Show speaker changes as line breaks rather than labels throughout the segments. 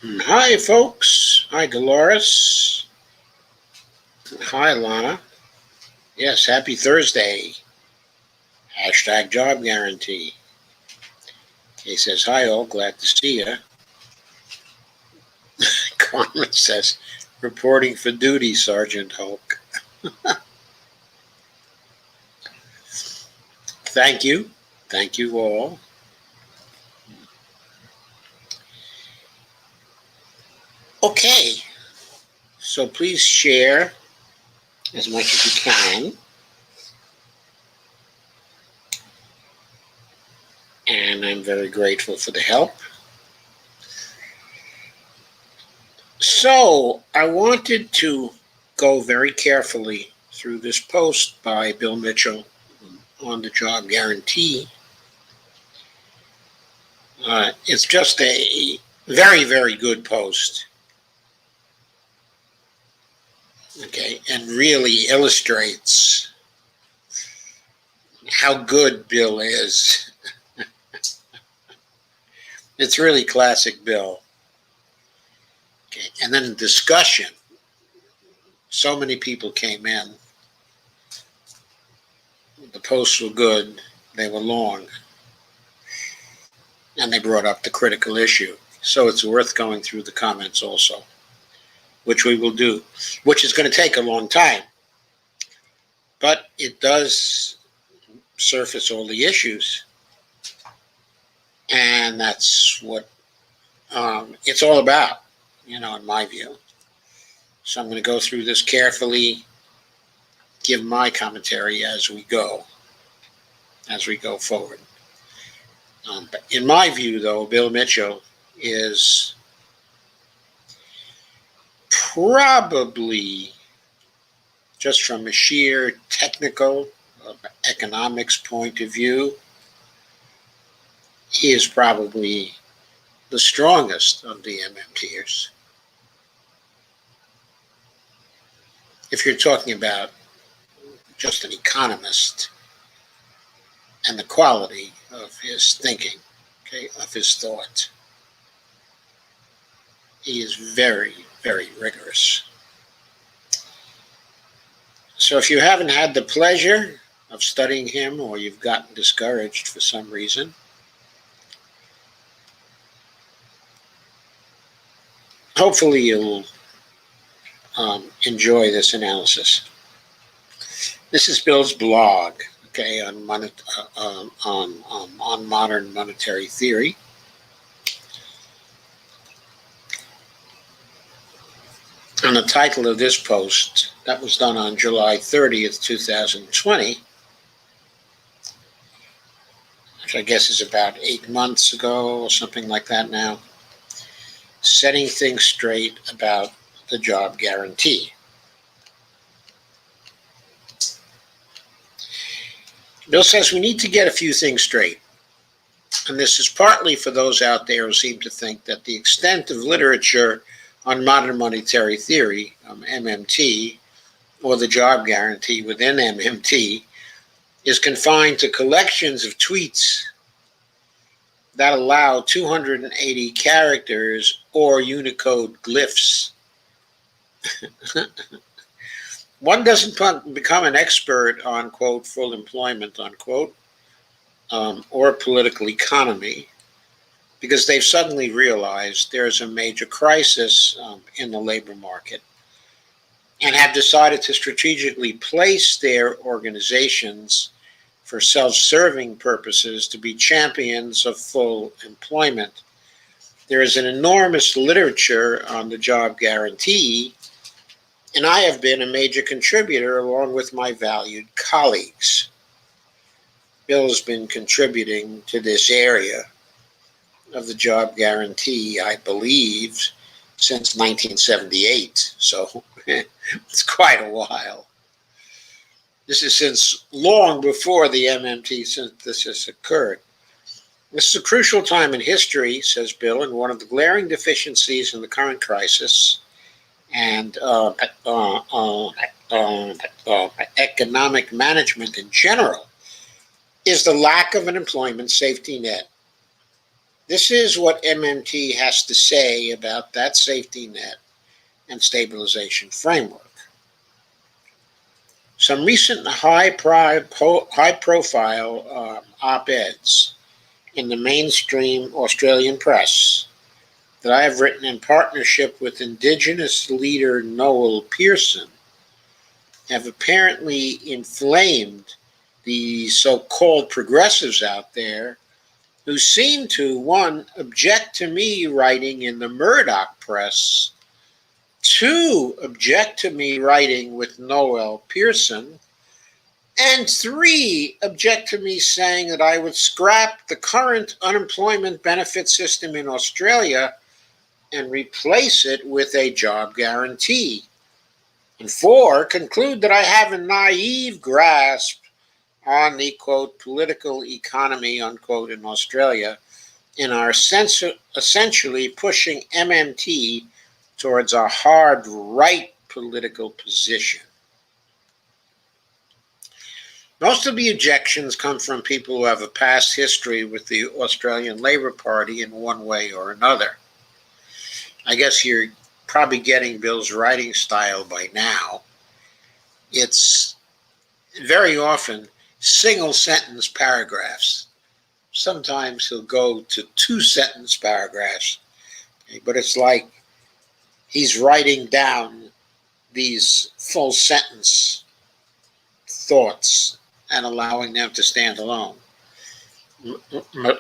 Hi, folks. Hi, Dolores. Hi, Lana. Yes, happy Thursday. Hashtag job guarantee. He says, hi, all. Glad to see you. Carmen says, reporting for duty, Sergeant Hulk. Thank you. Thank you all. Okay, so please share as much as you can. And I'm very grateful for the help. So, I wanted to go very carefully through this post by Bill Mitchell on the job guarantee. It's just a very, very good post. Okay, and really illustrates how good Bill is. It's really classic Bill. Okay, and then discussion. So many people came in. The posts were good. They were long. And they brought up the critical issue. So it's worth going through the comments also, which we will do, which is going to take a long time. But it does surface all the issues. And that's what it's all about, in my view. So I'm going to go through this carefully, give my commentary as we go forward. But in my view, though, Bill Mitchell is probably, just from a sheer technical economics point of view, he is probably the strongest of the MMTers. If you're talking about just an economist and the quality of his thinking, okay, of his thought, he is very, very rigorous. So if you haven't had the pleasure of studying him, or you've gotten discouraged for some reason, hopefully you'll enjoy this analysis. This is Bill's blog, okay, on modern monetary theory. And the title of this post, that was done on July 30th, 2020, which I guess is about 8 months ago or something like that now, setting things straight about the job guarantee. Bill says we need to get a few things straight. And this is partly for those out there who seem to think that the extent of literature on modern monetary theory, MMT, or the job guarantee within MMT, is confined to collections of tweets that allow 280 characters or Unicode glyphs. One doesn't become an expert on, quote, full employment, unquote, or political economy, because they've suddenly realized there's a major crisis in the labor market and have decided to strategically place their organizations for self-serving purposes to be champions of full employment. There is an enormous literature on the job guarantee, and I have been a major contributor along with my valued colleagues. Bill has been contributing to this area of the job guarantee, I believe, since 1978. So it's quite a while. This is since long before the MMT synthesis occurred. This is a crucial time in history, says Bill, and one of the glaring deficiencies in the current crisis and economic management in general is the lack of an employment safety net. This is what MMT has to say about that safety net and stabilization framework. Some recent high-profile op-eds in the mainstream Australian press that I have written in partnership with Indigenous leader Noel Pearson have apparently inflamed the so-called progressives out there who seem to, one, object to me writing in the Murdoch press, two, object to me writing with Noel Pearson, and three, object to me saying that I would scrap the current unemployment benefit system in Australia and replace it with a job guarantee. And four, conclude that I have a naive grasp on the, quote, political economy, unquote, in Australia, and are essentially pushing MMT towards a hard right political position. Most of the objections come from people who have a past history with the Australian Labor Party in one way or another. I guess you're probably getting Bill's writing style by now. It's very often single sentence paragraphs. Sometimes he'll go to 2-sentence paragraphs, but it's like he's writing down these full sentence thoughts and allowing them to stand alone.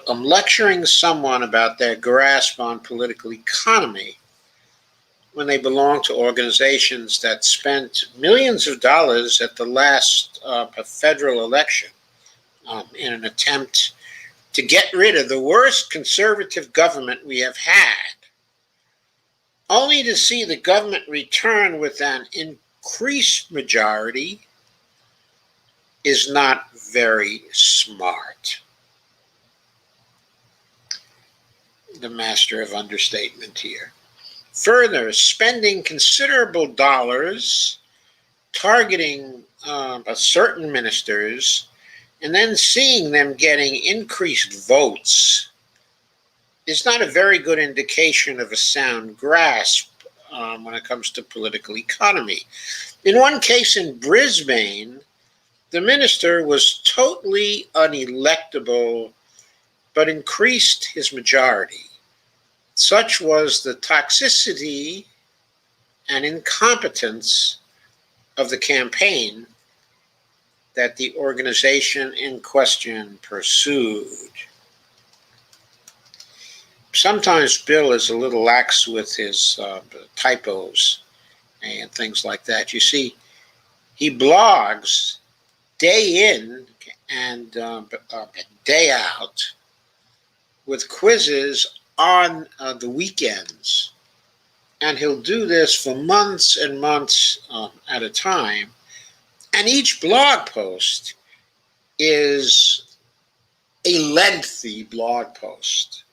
I'm lecturing someone about their grasp on political economy when they belong to organizations that spent millions of dollars at the last federal election in an attempt to get rid of the worst conservative government we have had, only to see the government return with an increased majority is not very smart. The master of understatement here. Further, spending considerable dollars targeting certain ministers and then seeing them getting increased votes is not a very good indication of a sound grasp when it comes to political economy. In one case in Brisbane, the minister was totally unelectable but increased his majority. Such was the toxicity and incompetence of the campaign that the organization in question pursued. Sometimes Bill is a little lax with his typos and things like that. You see, he blogs day in and day out with quizzes on the weekends. And he'll do this for months and months at a time. And each blog post is a lengthy blog post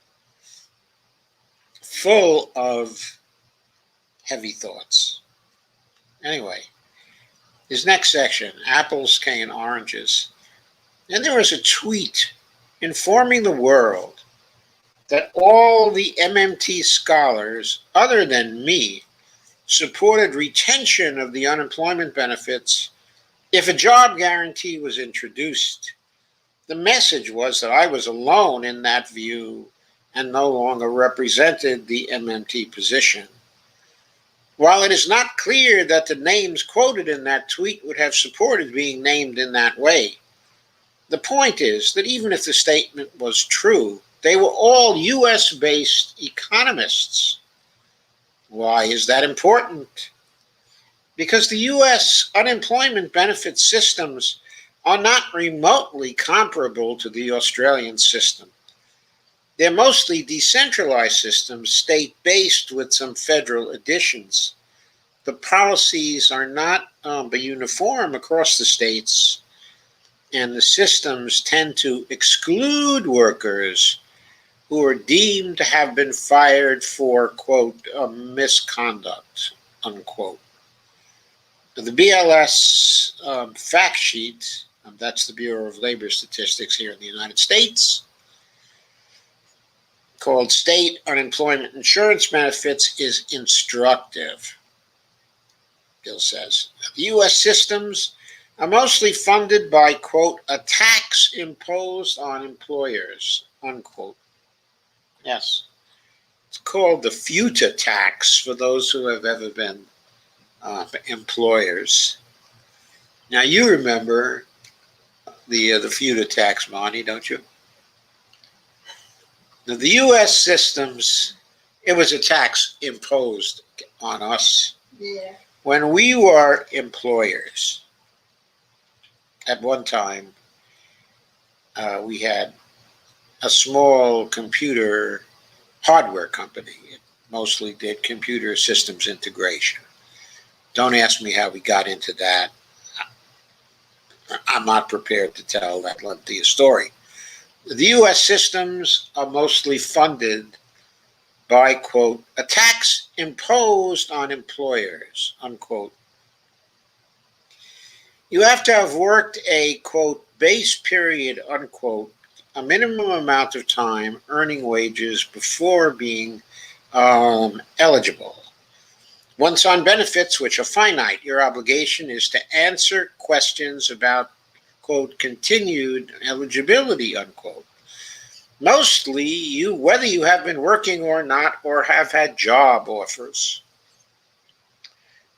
full of heavy thoughts. Anyway, his next section, apples and oranges. And there was a tweet informing the world that all the MMT scholars, other than me, supported retention of the unemployment benefits if a job guarantee was introduced. The message was that I was alone in that view and no longer represented the MMT position. While it is not clear that the names quoted in that tweet would have supported being named in that way, the point is that even if the statement was true, they were all US-based economists. Why is that important? Because the US unemployment benefit systems are not remotely comparable to the Australian system. They're mostly decentralized systems, state-based with some federal additions. The policies are not uniform across the states, and the systems tend to exclude workers who are deemed to have been fired for, quote, misconduct, unquote. The BLS fact sheet, that's the Bureau of Labor Statistics here in the United States, called State Unemployment Insurance Benefits is instructive, Bill says. The U.S. systems are mostly funded by, quote, a tax imposed on employers, unquote. Yes. It's called the FUTA tax for those who have ever been employers. Now, you remember the FUTA tax, Monty, don't you? Now, the U.S. systems, it was a tax imposed on us.
Yeah.
When we were employers, at one time, we had a small computer hardware company. It mostly did computer systems integration. Don't ask me how we got into that. I'm not prepared to tell that lengthy a story. The U.S. systems are mostly funded by, quote, a tax imposed on employers, unquote. You have to have worked a, quote, base period, unquote, a minimum amount of time earning wages before being eligible. Once on benefits, which are finite, your obligation is to answer questions about, quote, continued eligibility, unquote. Mostly, whether you have been working or not, or have had job offers.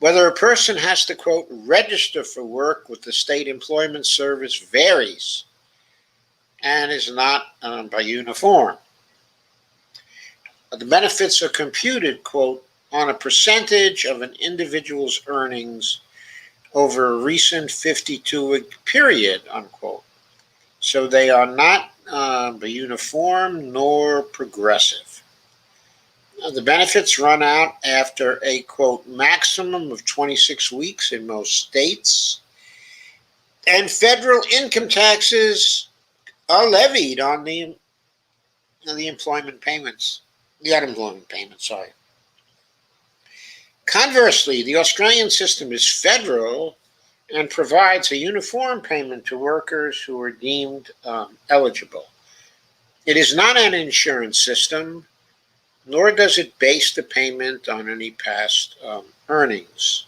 Whether a person has to, quote, register for work with the state employment service varies and is not by uniform. The benefits are computed, quote, on a percentage of an individual's earnings over a recent 52-week period, unquote. So they are not uniform nor progressive. The benefits run out after a, quote, maximum of 26 weeks in most states, and federal income taxes are levied on the employment payments, the unemployment payments, sorry. Conversely, the Australian system is federal and provides a uniform payment to workers who are deemed eligible. It is not an insurance system, nor does it base the payment on any past earnings.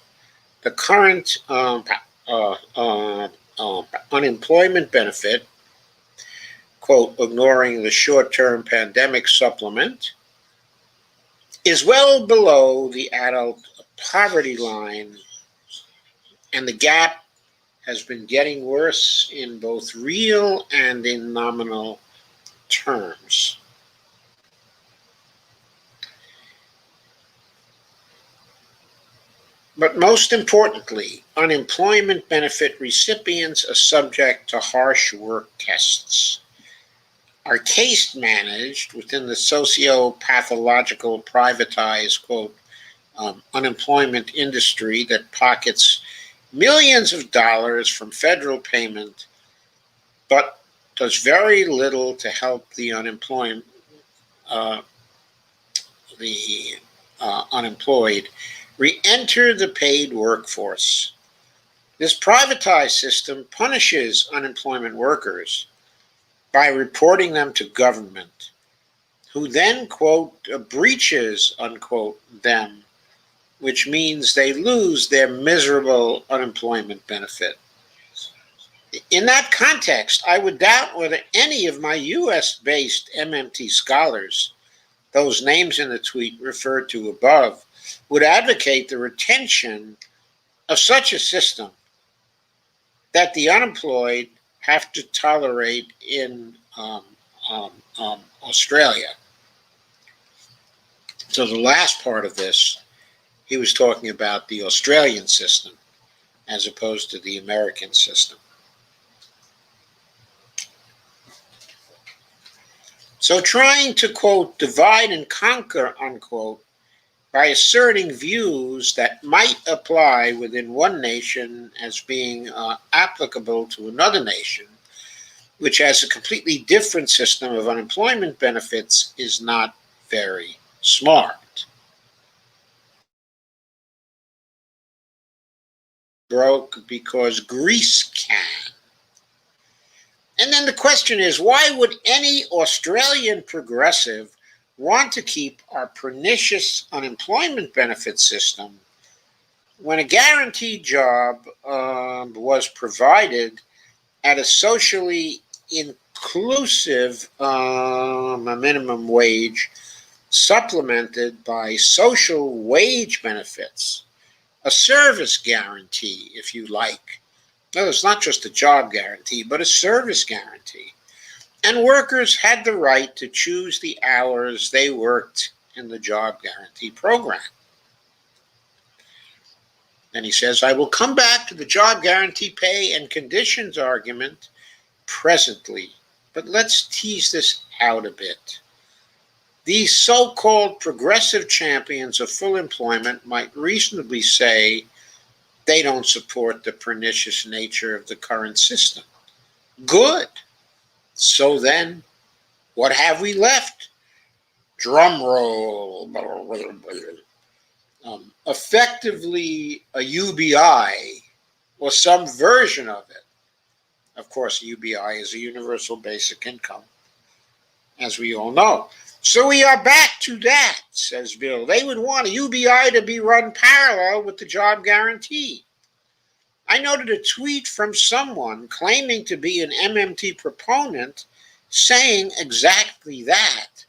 The current unemployment benefit, quote, ignoring the short-term pandemic supplement, is well below the adult poverty line, and the gap has been getting worse in both real and in nominal terms. But most importantly, unemployment benefit recipients are subject to harsh work tests, are case managed within the socio-pathological privatized, quote, unemployment industry that pockets millions of dollars from federal payment, but does very little to help the unemployed re-enter the paid workforce. This privatized system punishes unemployment workers by reporting them to government, who then, quote, breaches, unquote, them, which means they lose their miserable unemployment benefit. In that context, I would doubt whether any of my US-based MMT scholars, those names in the tweet referred to above, would advocate the retention of such a system that the unemployed have to tolerate in Australia. So the last part of this, he was talking about the Australian system as opposed to the American system. So trying to, quote, divide and conquer, unquote, by asserting views that might apply within one nation as being applicable to another nation, which has a completely different system of unemployment benefits, is not very smart. Broke because Greece can. And then the question is, why would any Australian progressive want to keep our pernicious unemployment benefit system when a guaranteed job was provided at a socially inclusive a minimum wage supplemented by social wage benefits, a service guarantee, if you like. No, it's not just a job guarantee, but a service guarantee. And workers had the right to choose the hours they worked in the job guarantee program. And he says, I will come back to the job guarantee pay and conditions argument presently, but let's tease this out a bit. These so-called progressive champions of full employment might reasonably say they don't support the pernicious nature of the current system. Good. So then, what have we left? Drum roll. Effectively a UBI or some version of it. Of course, UBI is a universal basic income, as we all know. So we are back to that, says Bill. They would want a UBI to be run parallel with the job guarantee. I noted a tweet from someone claiming to be an MMT proponent saying exactly that.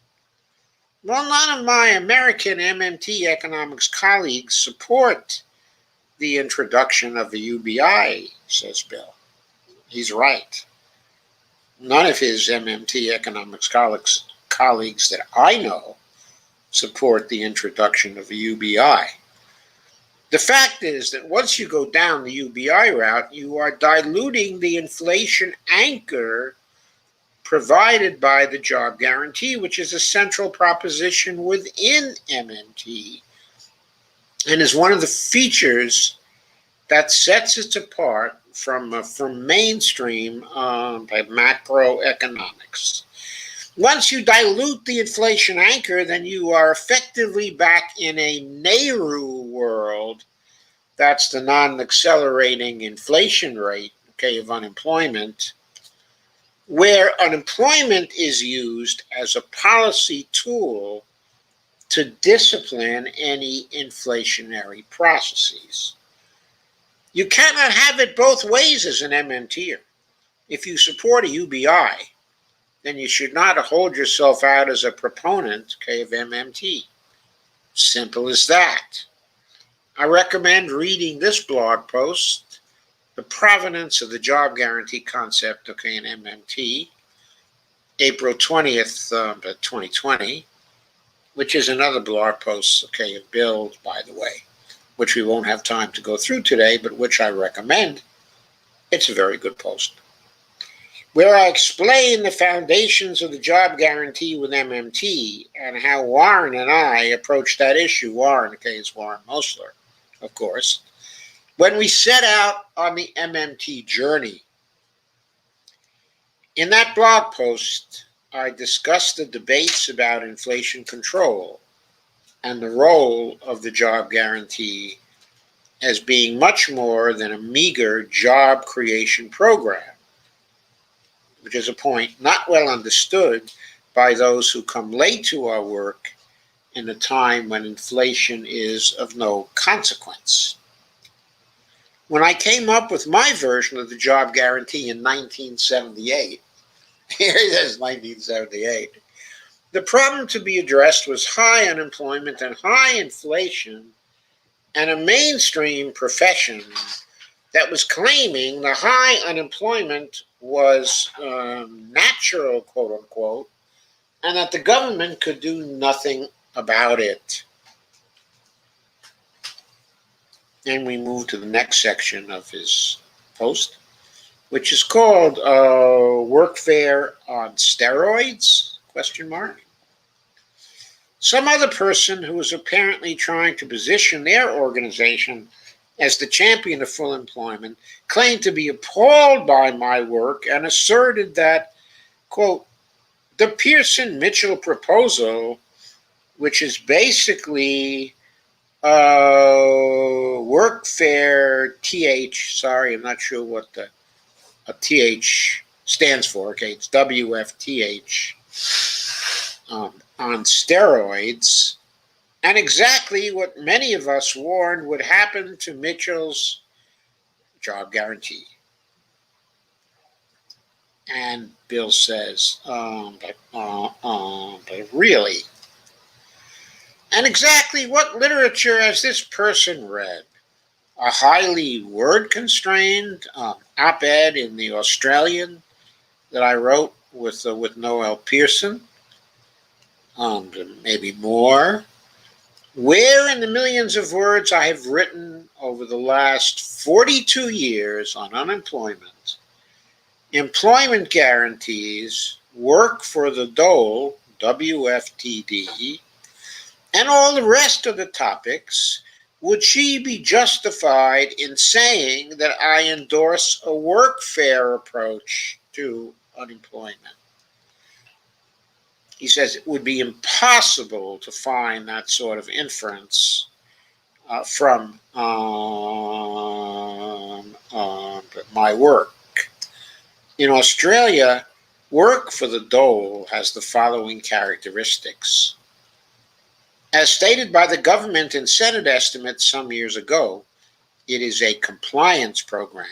Well, none of my American MMT economics colleagues support the introduction of the UBI, says Bill. He's right. None of his MMT economics colleagues that I know support the introduction of the UBI. The fact is that once you go down the UBI route, you are diluting the inflation anchor provided by the job guarantee, which is a central proposition within MMT and is one of the features that sets it apart from mainstream macroeconomics. Once you dilute the inflation anchor, then you are effectively back in a Nehru world. That's the non-accelerating inflation rate, of unemployment, where unemployment is used as a policy tool to discipline any inflationary processes. You cannot have it both ways as an MMTer. If you support a UBI, then you should not hold yourself out as a proponent, of MMT. Simple as that. I recommend reading this blog post, The Provenance of the Job Guarantee Concept, in MMT, April 20th, 2020, which is another blog post, of Bill's, by the way, which we won't have time to go through today, but which I recommend. It's a very good post, where I explain the foundations of the job guarantee with MMT and how Warren and I approached that issue. Warren, is Warren Mosler, of course, when we set out on the MMT journey. In that blog post, I discussed the debates about inflation control and the role of the job guarantee as being much more than a meager job creation program, which is a point not well understood by those who come late to our work in a time when inflation is of no consequence. When I came up with my version of the job guarantee in 1978, here it is, 1978, the problem to be addressed was high unemployment and high inflation, and a mainstream profession that was claiming the high unemployment was natural, quote unquote, and that the government could do nothing about it. And we move to the next section of his post, which is called Workfare on Steroids, ? Some other person who is apparently trying to position their organization as the champion of full employment claimed to be appalled by my work and asserted that, quote, the Pearson-Mitchell proposal, which is basically workfare sorry, I'm not sure what the TH stands for, it's WFTH, on steroids, and exactly what many of us warned would happen to Mitchell's job guarantee. And Bill says, but really? And exactly what literature has this person read? A highly word-constrained op-ed in the Australian that I wrote with Noel Pearson, maybe more. Where in the millions of words I have written over the last 42 years on unemployment, employment guarantees, work for the dole, WFTD, and all the rest of the topics, would she be justified in saying that I endorse a workfare approach to unemployment? He says it would be impossible to find that sort of inference from my work. In Australia, work for the dole has the following characteristics. As stated by the government in Senate estimates some years ago, it is a compliance program.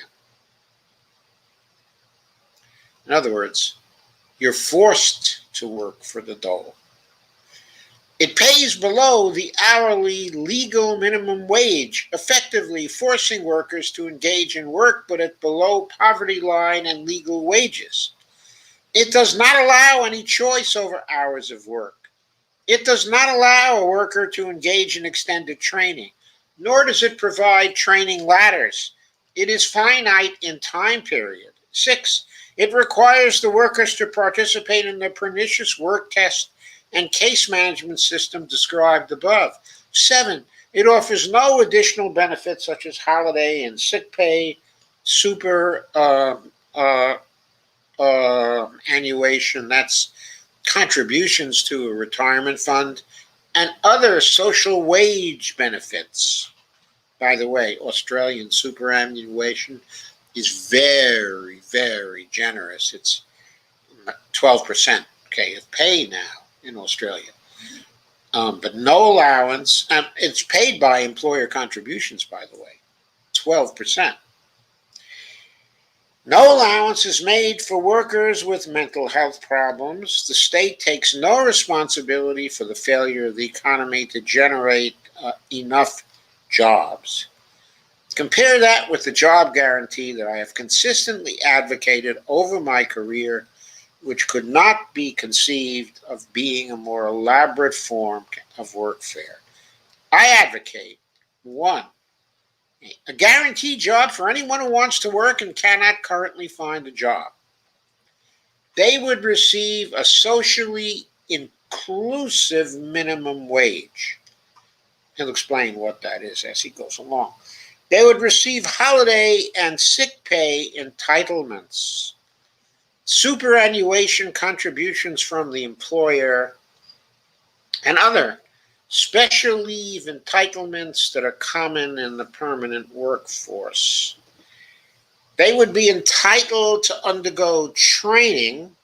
In other words, you're forced to work for the dole. It pays below the hourly legal minimum wage, effectively forcing workers to engage in work but at below poverty line and legal wages. It does not allow any choice over hours of work. It does not allow a worker to engage in extended training, nor does it provide training ladders. It is finite in time period. 6, it requires the workers to participate in the pernicious work test and case management system described above. 7, it offers no additional benefits such as holiday and sick pay, superannuation, that's contributions to a retirement fund, and other social wage benefits. By the way, Australian superannuation is very, very generous. It's 12%, of pay now in Australia. But no allowance. It's paid by employer contributions, by the way, 12%. No allowance is made for workers with mental health problems. The state takes no responsibility for the failure of the economy to generate enough jobs. Compare that with the job guarantee that I have consistently advocated over my career, which could not be conceived of being a more elaborate form of workfare. I advocate, 1, a guaranteed job for anyone who wants to work and cannot currently find a job. They would receive a socially inclusive minimum wage. He'll explain what that is as he goes along. They would receive holiday and sick pay entitlements, superannuation contributions from the employer, and other special leave entitlements that are common in the permanent workforce. They would be entitled to undergo training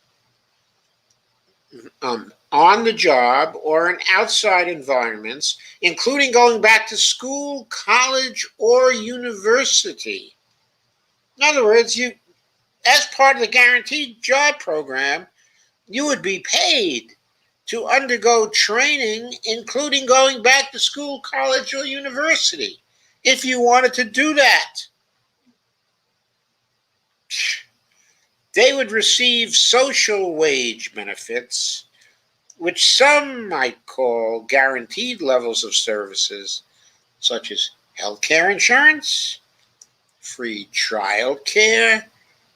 on the job or in outside environments, including going back to school, college, or university. In other words, you, as part of the guaranteed job program, you would be paid to undergo training, including going back to school, college, or university, if you wanted to do that. They would receive social wage benefits, which some might call guaranteed levels of services, such as healthcare insurance, free child care,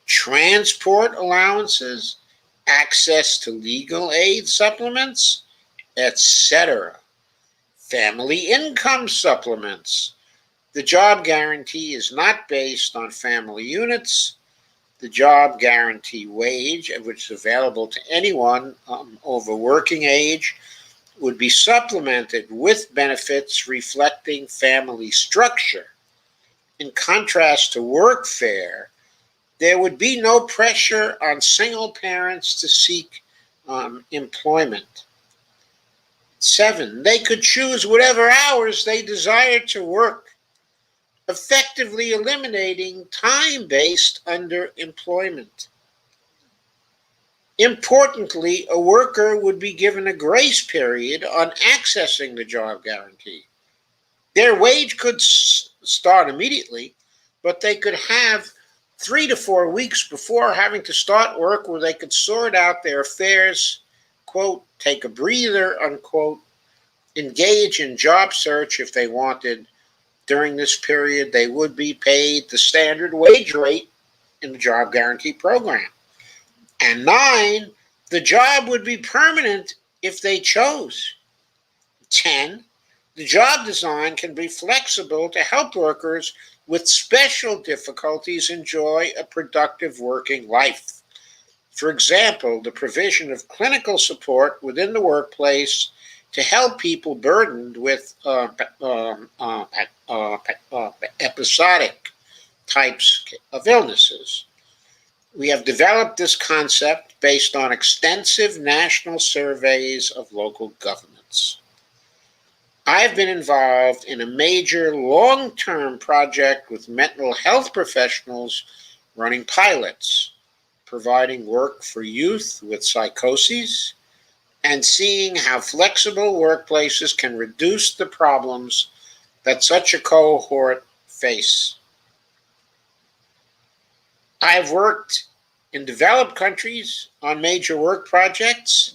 transport allowances, access to legal aid supplements, etc. Family income supplements. The job guarantee is not based on family units. The job guarantee wage, which is available to anyone over working age, would be supplemented with benefits reflecting family structure. In contrast to workfare, there would be no pressure on single parents to seek employment. 7, they could choose whatever hours they desired to work, effectively eliminating time-based underemployment. Importantly, a worker would be given a grace period on accessing the job guarantee. Their wage could start immediately, but they could have 3 to 4 weeks before having to start work where they could sort out their affairs, quote, take a breather, unquote, engage in job search if they wanted. During this period, they would be paid the standard wage rate in the job guarantee program. And 9, the job would be permanent if they chose. 10, the job design can be flexible to help workers with special difficulties enjoy a productive working life. For example, the provision of clinical support within the workplace to help people burdened with episodic types of illnesses. We have developed this concept based on extensive national surveys of local governments. I've been involved in a major long-term project with mental health professionals running pilots, providing work for youth with psychoses, and seeing how flexible workplaces can reduce the problems that such a cohort face. I've worked in developed countries on major work projects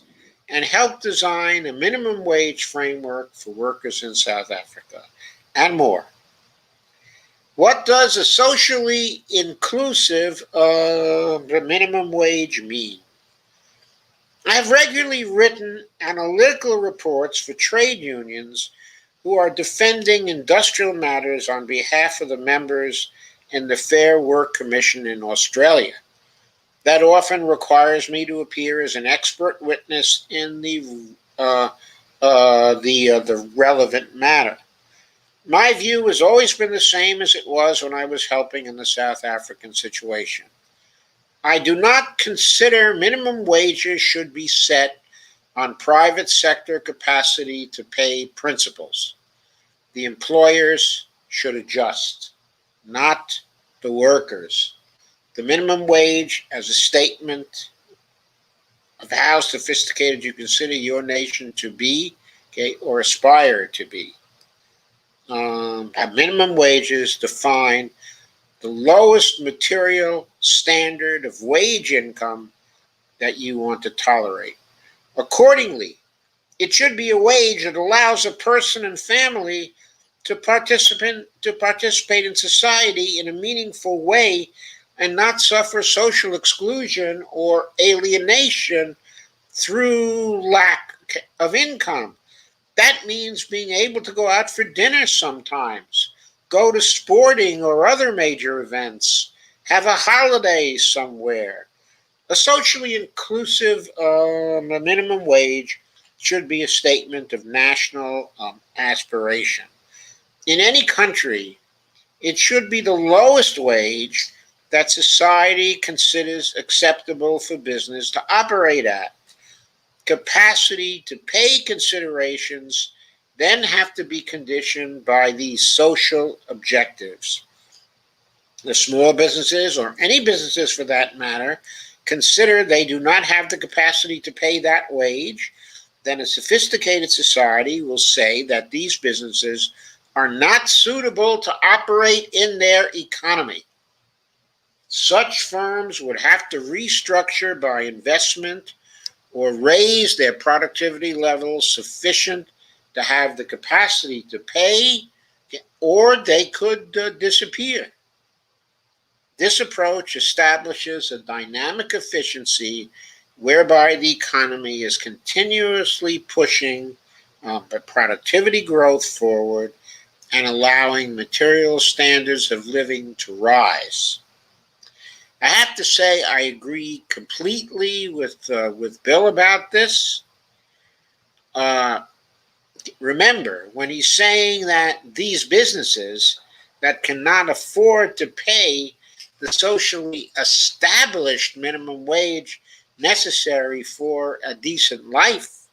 and helped design a minimum wage framework for workers in South Africa, and more. What does a socially inclusive minimum wage mean? I have regularly written analytical reports for trade unions who are defending industrial matters on behalf of the members in the Fair Work Commission in Australia. That often requires me to appear as an expert witness in the relevant matter. My view has always been the same as it was when I was helping in the South African situation. I do not consider minimum wages should be set on private sector capacity to pay principles. The employers should adjust, not the workers. The minimum wage as a statement of how sophisticated you consider your nation to be, okay, or aspire to be. Have minimum wages define the lowest material standard of wage income that you want to tolerate. Accordingly, it should be a wage that allows a person and family to participate in society in a meaningful way and not suffer social exclusion or alienation through lack of income. That means being able to go out for dinner sometimes, go to sporting or other major events, have a holiday somewhere. A socially inclusive minimum wage should be a statement of national aspiration. In any country, it should be the lowest wage that society considers acceptable for business to operate at. Capacity to pay considerations then have to be conditioned by these social objectives. The small businesses, or any businesses for that matter, consider they do not have the capacity to pay that wage, then a sophisticated society will say that these businesses are not suitable to operate in their economy. Such firms would have to restructure by investment or raise their productivity levels sufficient to have the capacity to pay, or they could disappear. This approach establishes a dynamic efficiency whereby the economy is continuously pushing productivity growth forward and allowing material standards of living to rise. I have to say I agree completely with Bill about this. Remember, when he's saying that these businesses that cannot afford to pay the socially established minimum wage necessary for a decent life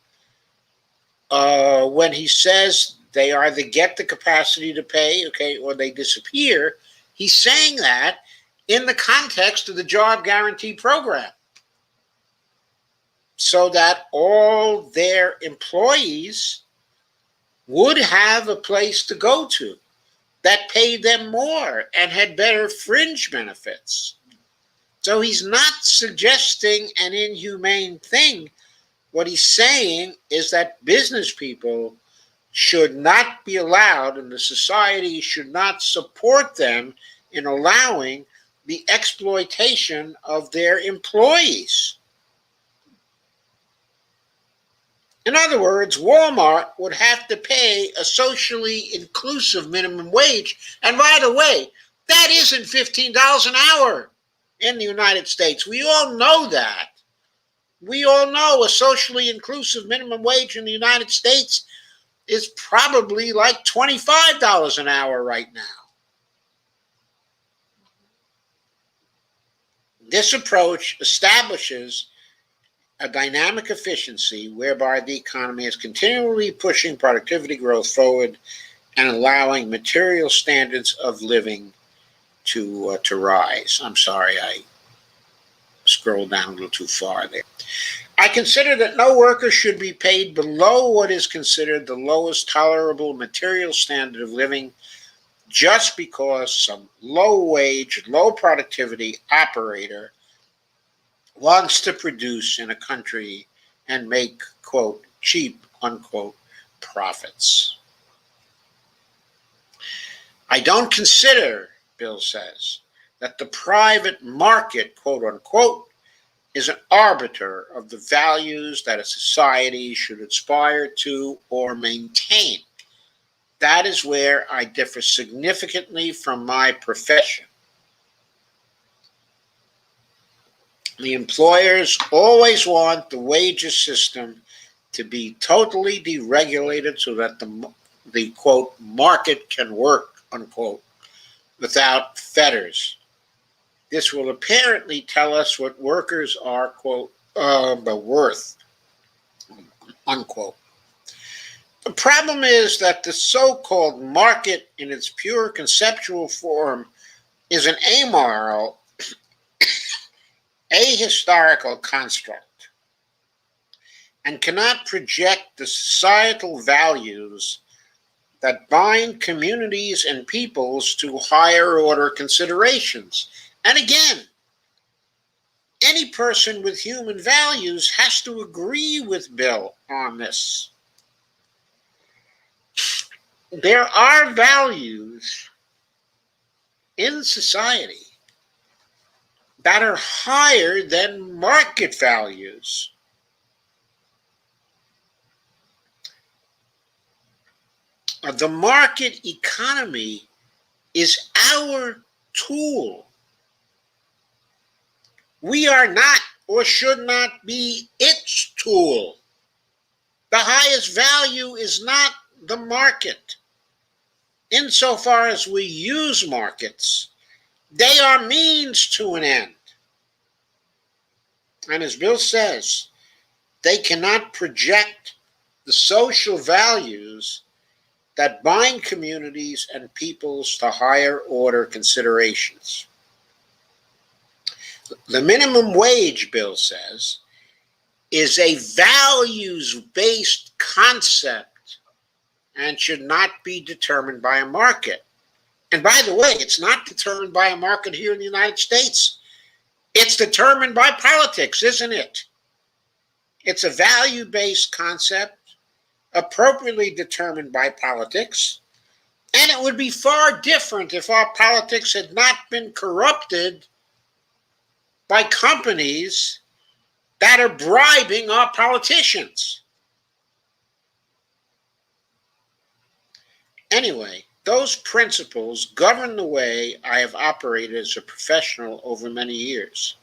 when he says they either get the capacity to pay, okay, or they disappear, he's saying that in the context of the job guarantee program, so that all their employees would have a place to go to that paid them more and had better fringe benefits. So he's not suggesting an inhumane thing. What he's saying is that business people should not be allowed, and the society should not support them in allowing the exploitation of their employees. In other words, Walmart would have to pay a socially inclusive minimum wage. And by the way, that isn't $15 an hour in the United States. We all know that. We all know a socially inclusive minimum wage in the United States is probably like $25 an hour right now. This approach establishes a dynamic efficiency whereby the economy is continually pushing productivity growth forward and allowing material standards of living to rise. I'm sorry, I scrolled down a little too far there. I consider that no worker should be paid below what is considered the lowest tolerable material standard of living just because some low-wage, low-productivity operator wants to produce in a country and make, quote, cheap, unquote, profits. I don't consider, Bill says, that the private market, quote unquote, is an arbiter of the values that a society should aspire to or maintain. That is where I differ significantly from my profession. The employers always want the wages system to be totally deregulated so that the quote, market can work, unquote, without fetters. This will apparently tell us what workers are, quote, worth, unquote. The problem is that the so-called market in its pure conceptual form is an amoral, ahistorical construct and cannot project the societal values that bind communities and peoples to higher order considerations. And again, any person with human values has to agree with Bill on this. There are values in society that are higher than market values. The market economy is our tool. We are not or should not be its tool. The highest value is not the market. Insofar as we use markets, they are means to an end. And as Bill says, they cannot project the social values that bind communities and peoples to higher order considerations. The minimum wage, Bill says, is a values-based concept and should not be determined by a market. And by the way, it's not determined by a market here in the United States. It's determined by politics, isn't it? It's a value-based concept appropriately determined by politics. And it would be far different if our politics had not been corrupted by companies that are bribing our politicians. Anyway, those principles govern the way I have operated as a professional over many years.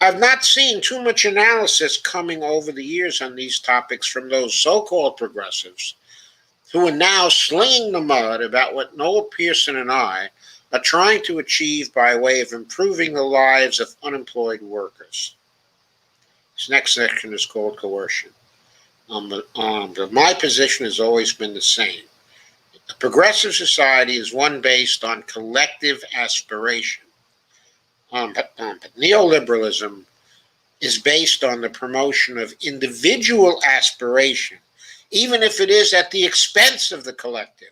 I've not seen too much analysis coming over the years on these topics from those so-called progressives who are now slinging the mud about what Noel Pearson and I are trying to achieve by way of improving the lives of unemployed workers. This next section is called coercion. But my position has always been the same. A progressive society is one based on collective aspiration. But neoliberalism is based on the promotion of individual aspiration, even if it is at the expense of the collective.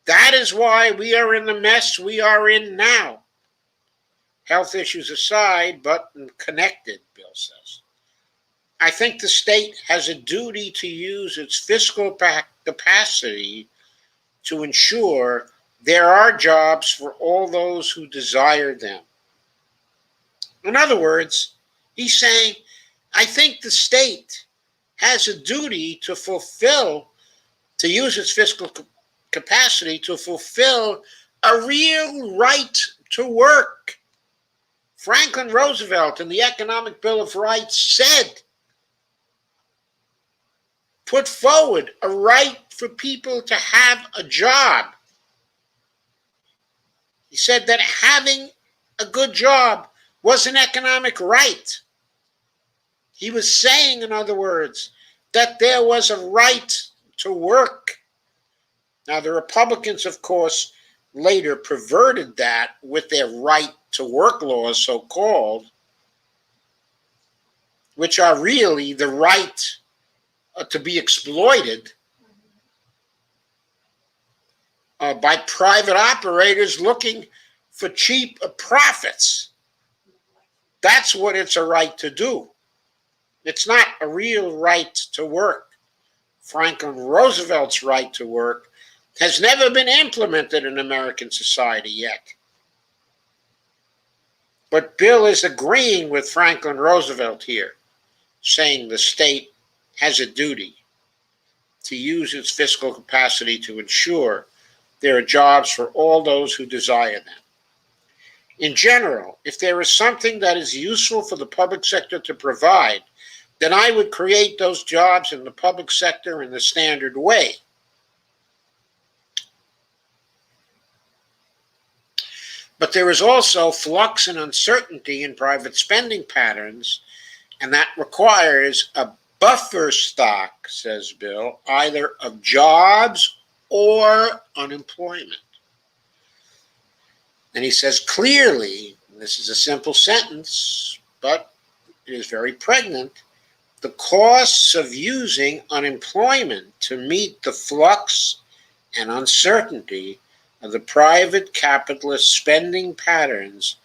That is why we are in the mess we are in now. Health issues aside, but connected, Bill says. I think the state has a duty to use its fiscal capacity to ensure there are jobs for all those who desire them. In other words, he's saying, I think the state has a duty to fulfill, to use its fiscal capacity to fulfill a real right to work. Franklin Roosevelt in the Economic Bill of Rights said, put forward a right for people to have a job. He said that having a good job was an economic right. He was saying, in other words, that there was a right to work. Now, the Republicans, of course, later perverted that with their right to work laws, so called, which are really the right to be exploited by private operators looking for cheap profits. That's what it's a right to do. It's not a real right to work. Franklin Roosevelt's right to work has never been implemented in American society yet. But Bill is agreeing with Franklin Roosevelt here, saying the state has a duty to use its fiscal capacity to ensure there are jobs for all those who desire them. In general, if there is something that is useful for the public sector to provide, then I would create those jobs in the public sector in the standard way. But there is also flux and uncertainty in private spending patterns, and that requires a buffer stock, says Bill, either of jobs or unemployment. And he says clearly, this is a simple sentence, but it is very pregnant, the costs of using unemployment to meet the flux and uncertainty of the private capitalist spending patterns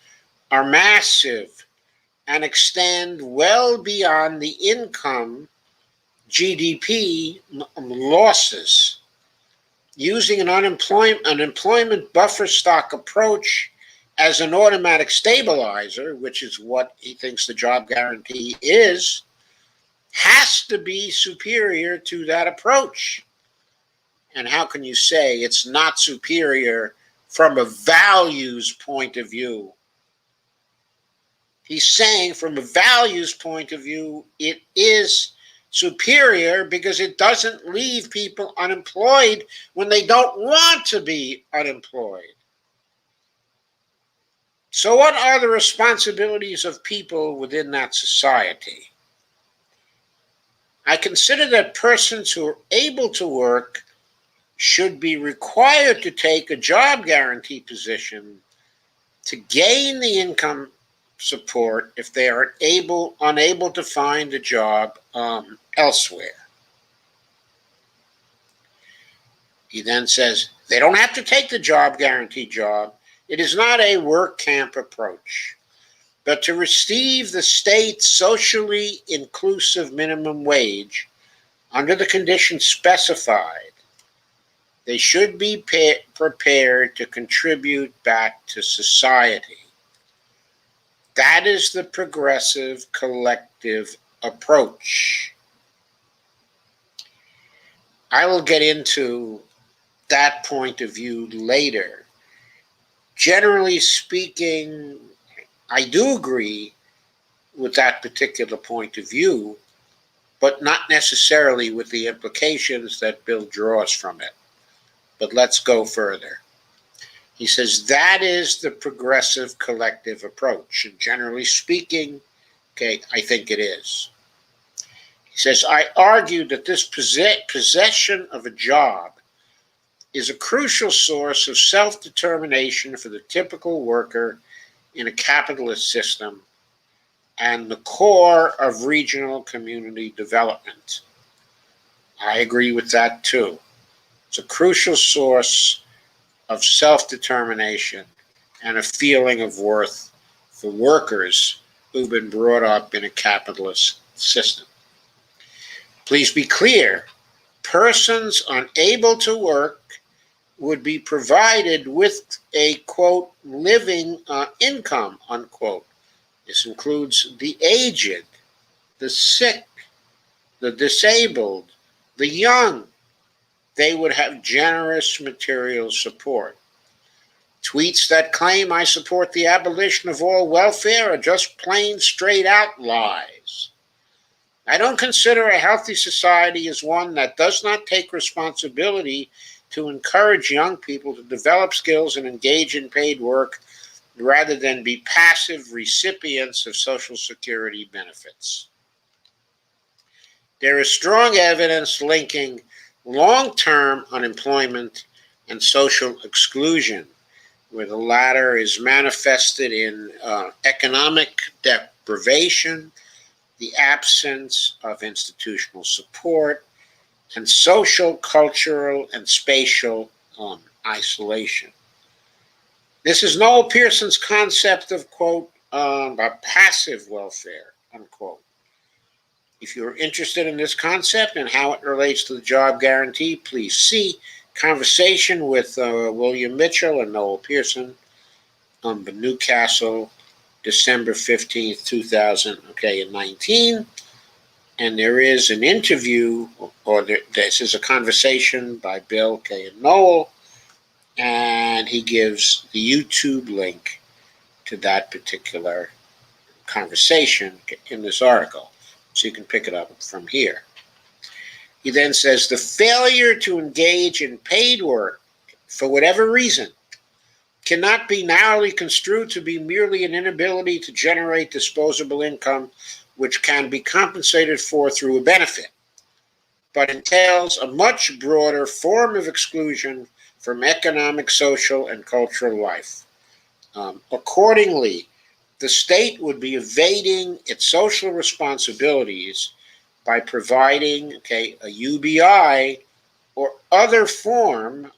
are massive and extend well beyond the income GDP losses. Using an unemployment buffer stock approach as an automatic stabilizer, which is what he thinks the job guarantee is, has to be superior to that approach. And how can you say it's not superior from a values point of view? He's saying from a values point of view, it is superior because it doesn't leave people unemployed when they don't want to be unemployed. So what are the responsibilities of people within that society? I consider that persons who are able to work should be required to take a job guarantee position to gain the income support if they are unable to find a job elsewhere. He then says they don't have to take the job guarantee job. It is not a work camp approach, but to receive the state's socially inclusive minimum wage under the conditions specified, they should be prepared to contribute back to society. That is the progressive collective approach. I will get into that point of view later. Generally speaking, I do agree with that particular point of view, but not necessarily with the implications that Bill draws from it. But let's go further. He says that is the progressive collective approach. And generally speaking, okay, I think it is. He says, I argue that this possession of a job is a crucial source of self-determination for the typical worker in a capitalist system and the core of regional community development. I agree with that too. It's a crucial source of self-determination and a feeling of worth for workers who've been brought up in a capitalist system. Please be clear, persons unable to work would be provided with a, quote, living income, unquote. This includes the aged, the sick, the disabled, the young. They would have generous material support. Tweets that claim I support the abolition of all welfare are just plain straight out lies. I don't consider a healthy society as one that does not take responsibility to encourage young people to develop skills and engage in paid work rather than be passive recipients of Social Security benefits. There is strong evidence linking long-term unemployment and social exclusion, where the latter is manifested in economic deprivation, the absence of institutional support, and social, cultural, and spatial isolation. This is Noel Pearson's concept of, quote, passive welfare, unquote. If you're interested in this concept and how it relates to the job guarantee, please see Conversation with William Mitchell and Noel Pearson on Newcastle, December 15th, 2019. And there is an interview, this is a conversation by Bill K. and Noel, and he gives the YouTube link to that particular conversation in this article. So you can pick it up from here. He then says, the failure to engage in paid work, for whatever reason, cannot be narrowly construed to be merely an inability to generate disposable income which can be compensated for through a benefit, but entails a much broader form of exclusion from economic, social, and cultural life. Accordingly, the state would be evading its social responsibilities by providing, a UBI or other form,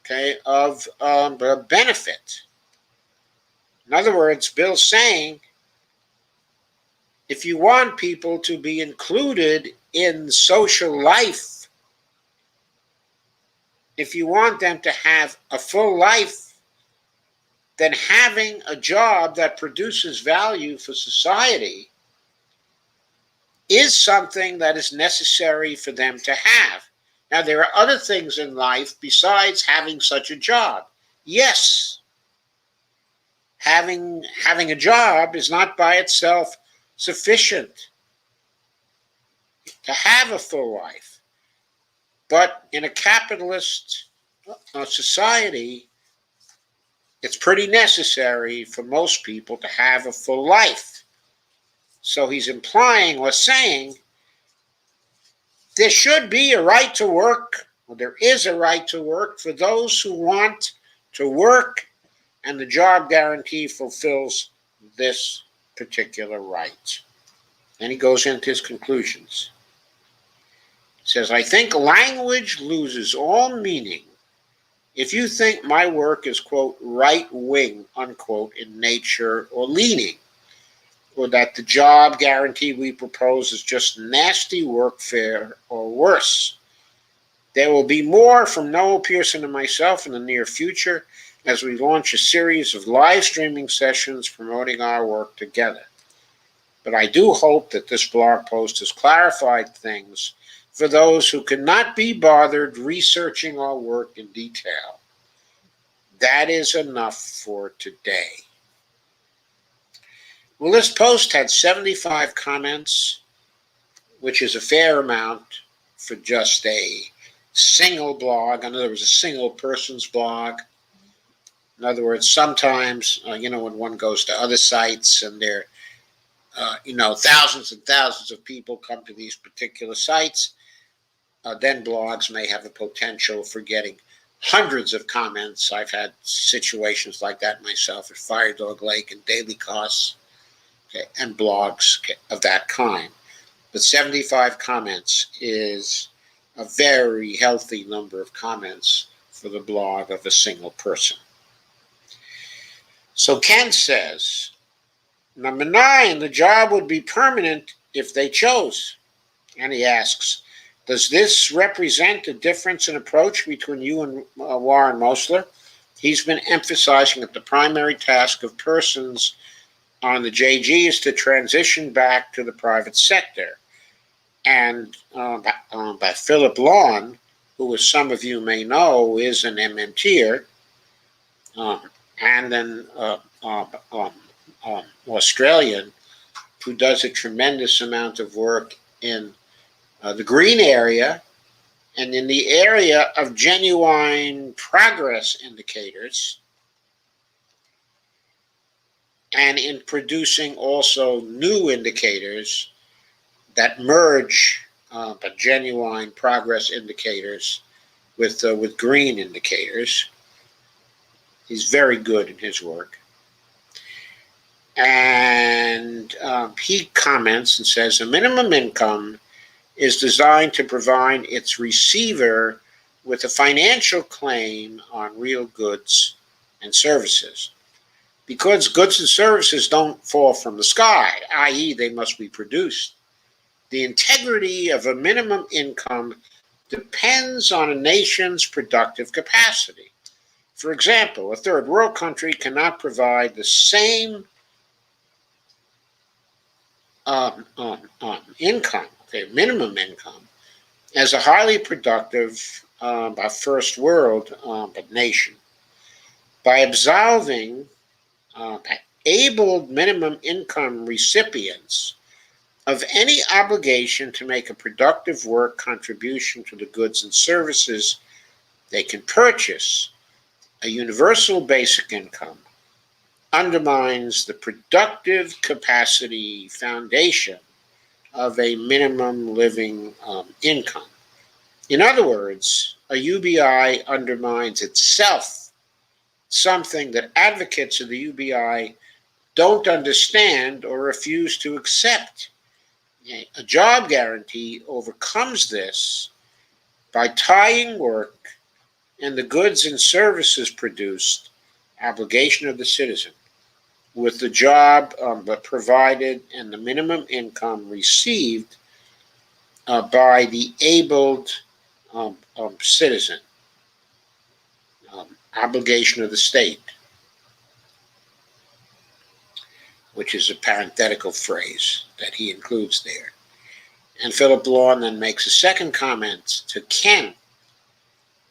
of a benefit. In other words, Bill's saying, if you want people to be included in social life, if you want them to have a full life, then having a job that produces value for society is something that is necessary for them to have. Now, there are other things in life besides having such a job. Yes, having a job is not by itself sufficient to have a full life. But in a capitalist society, it's pretty necessary for most people to have a full life. So he's implying or saying there should be a right to work, or there is a right to work for those who want to work, and the job guarantee fulfills this particular right. And he goes into his conclusions. He says, I think language loses all meaning if you think my work is, quote, right-wing, unquote, in nature or leaning, or that the job guarantee we propose is just nasty workfare or worse. There will be more from Noel Pearson and myself in the near future as we launch a series of live streaming sessions promoting our work together. But I do hope that this blog post has clarified things for those who cannot be bothered researching our work in detail. That is enough for today. Well, this post had 75 comments, which is a fair amount for just a single blog. In other words, a single person's blog. In other words, sometimes, when one goes to other sites and they're thousands and thousands of people come to these particular sites, then blogs may have a potential for getting hundreds of comments. I've had situations like that myself at Fire Dog Lake and Daily Costs, okay, and blogs, okay, of that kind. But 75 comments is a very healthy number of comments for the blog of a single person. So Ken says, number 9, the job would be permanent if they chose. And he asks, does this represent a difference in approach between you and Warren Mosler? He's been emphasizing that the primary task of persons on the JG is to transition back to the private sector. And by Philip Lawn, who, as some of you may know, is an MMTer, and an Australian who does a tremendous amount of work in the green area and in the area of genuine progress indicators, and in producing also new indicators that merge genuine progress indicators with green indicators. He's very good in his work. And he comments and says, a minimum income is designed to provide its receiver with a financial claim on real goods and services. Because goods and services don't fall from the sky, i.e., they must be produced, the integrity of a minimum income depends on a nation's productive capacity. For example, a third world country cannot provide the same income, okay, minimum income, as a highly productive first world nation. By absolving able minimum income recipients of any obligation to make a productive work contribution to the goods and services they can purchase, a universal basic income undermines the productive capacity foundation of a minimum living income. In other words, a UBI undermines itself, something that advocates of the UBI don't understand or refuse to accept. A job guarantee overcomes this by tying work and the goods and services produced, obligation of the citizen, with the job provided and the minimum income received by the abled citizen, obligation of the state, which is a parenthetical phrase that he includes there. And Philip Lawn then makes a second comment to Ken,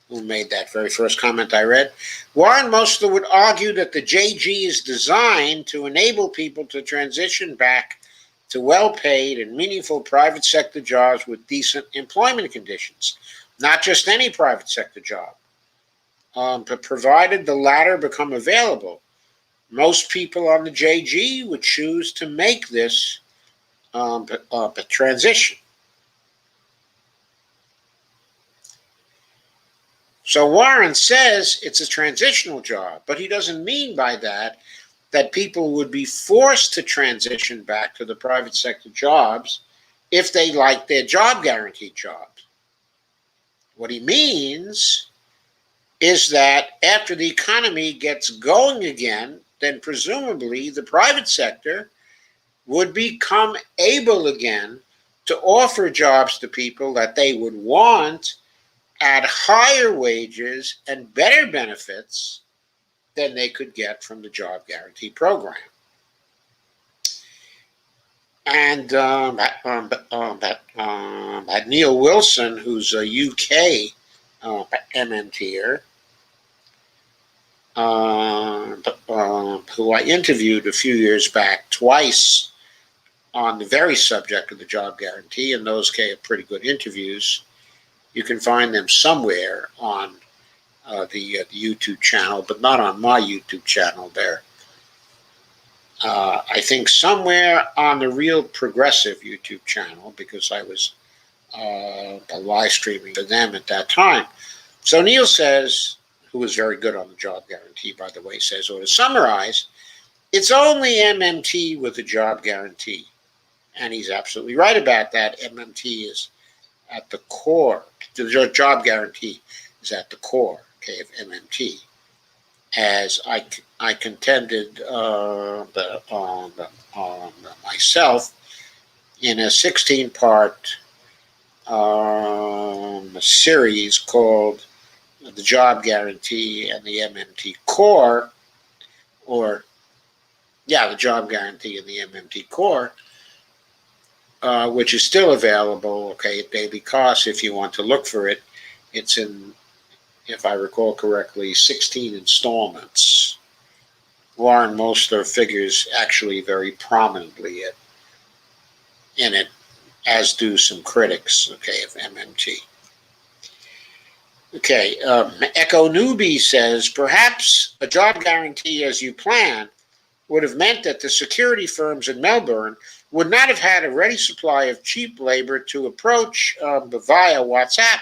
who made that very first comment I read. Warren Mosler would argue that the JG is designed to enable people to transition back to well-paid and meaningful private sector jobs with decent employment conditions, not just any private sector job, but provided the latter become available. Most people on the JG would choose to make this a transition. So Warren says it's a transitional job, but he doesn't mean by that people would be forced to transition back to the private sector jobs if they like their job guaranteed jobs. What he means is that after the economy gets going again, then presumably the private sector would become able again to offer jobs to people that they would want at higher wages and better benefits than they could get from the job guarantee program. And Neil Wilson, who's a UK MMTer, who I interviewed a few years back twice on the very subject of the job guarantee, and those are pretty good interviews. You can find them somewhere on the YouTube channel, but not on my YouTube channel. They're I think somewhere on the Real Progressive YouTube channel, because I was live streaming to them at that time. So Neil says, who was very good on the job guarantee, by the way, says, or to summarize, it's only MMT with a job guarantee. And he's absolutely right about that. MMT is at the core. The job guarantee is at the core, okay, of MMT. As I contended myself in a 16-part series called The Job Guarantee and the MMT Core, the Job Guarantee and the MMT Core, which is still available, okay, at daily cost if you want to look for it. It's in, if I recall correctly, 16 installments. Warren Mosler figures actually very prominently in it, as do some critics, okay, of MMT. Okay, Echo Newbie says, perhaps a job guarantee as you plan would have meant that the security firms in Melbourne would not have had a ready supply of cheap labor to approach via WhatsApp.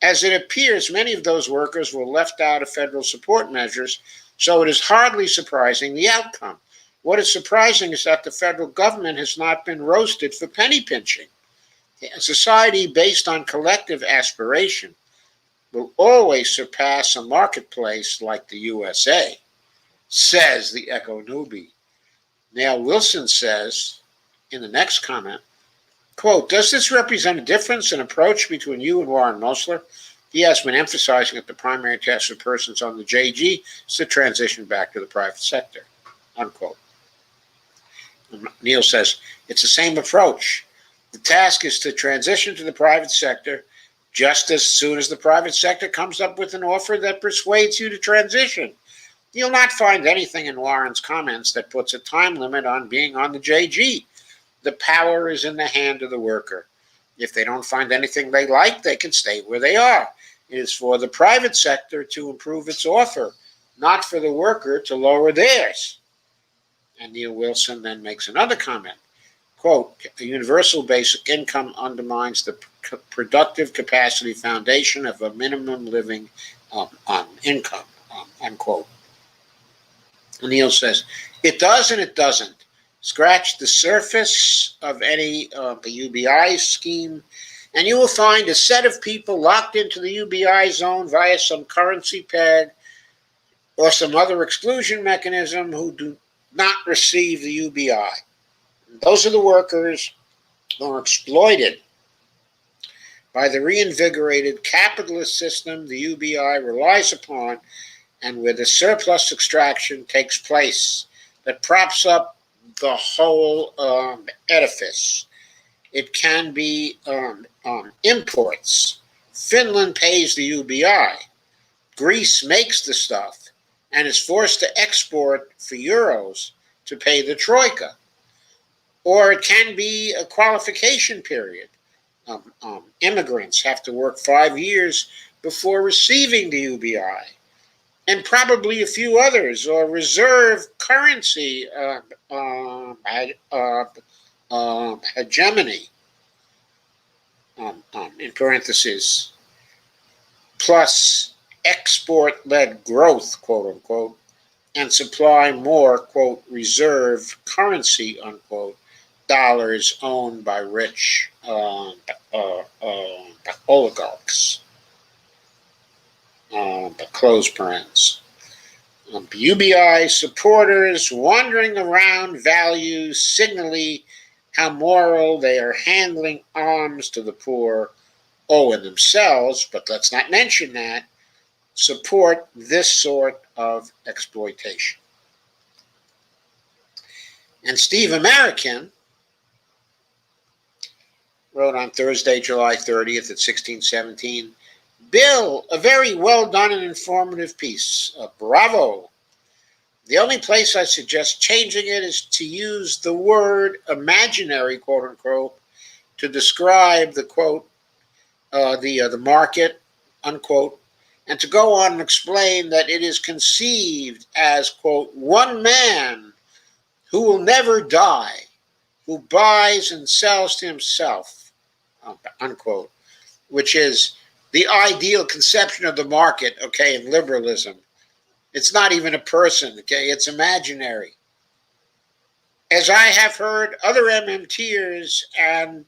As it appears, many of those workers were left out of federal support measures, so it is hardly surprising the outcome. What is surprising is that the federal government has not been roasted for penny pinching. A society based on collective aspiration will always surpass a marketplace like the USA, says the Echo Newbie. Now Wilson says in the next comment, quote, does this represent a difference in approach between you and Warren Mosler? He has been emphasizing that the primary task of persons on the JG is to transition back to the private sector, unquote. And Neil says, it's the same approach. The task is to transition to the private sector just as soon as the private sector comes up with an offer that persuades you to transition. You'll not find anything in Warren's comments that puts a time limit on being on the JG. The power is in the hand of the worker. If they don't find anything they like, they can stay where they are. It is for the private sector to improve its offer, not for the worker to lower theirs. And Neil Wilson then makes another comment. Quote, a universal basic income undermines the productive capacity foundation of a minimum living income, unquote. And Neil says, it does and it doesn't. Scratch the surface of any the UBI scheme, and you will find a set of people locked into the UBI zone via some currency peg or some other exclusion mechanism who do not receive the UBI. Those are the workers who are exploited by the reinvigorated capitalist system the UBI relies upon, and where the surplus extraction takes place that props up the whole edifice. It can be imports. Finland pays the UBI. Greece makes the stuff and is forced to export for euros to pay the troika. Or it can be a qualification period. Immigrants have to work 5 years before receiving the UBI, and probably a few others, or reserve currency hegemony, in parentheses, plus export-led growth, quote unquote, and supply more, quote, reserve currency, unquote, dollars owned by rich oligarchs. Close parens. UBI supporters wandering around values signally how moral they are handling alms to the poor, and themselves, but let's not mention that, support this sort of exploitation. And Steve American wrote on Thursday, July 30th at 1617, Bill, a very well done and informative piece. Bravo. The only place I suggest changing it is to use the word imaginary, quote unquote, to describe the quote, the market, unquote, and to go on and explain that it is conceived as, quote, one man who will never die, who buys and sells to himself, unquote, which is the ideal conception of the market, okay, in liberalism. It's not even a person, okay, it's imaginary. As I have heard other MMTers and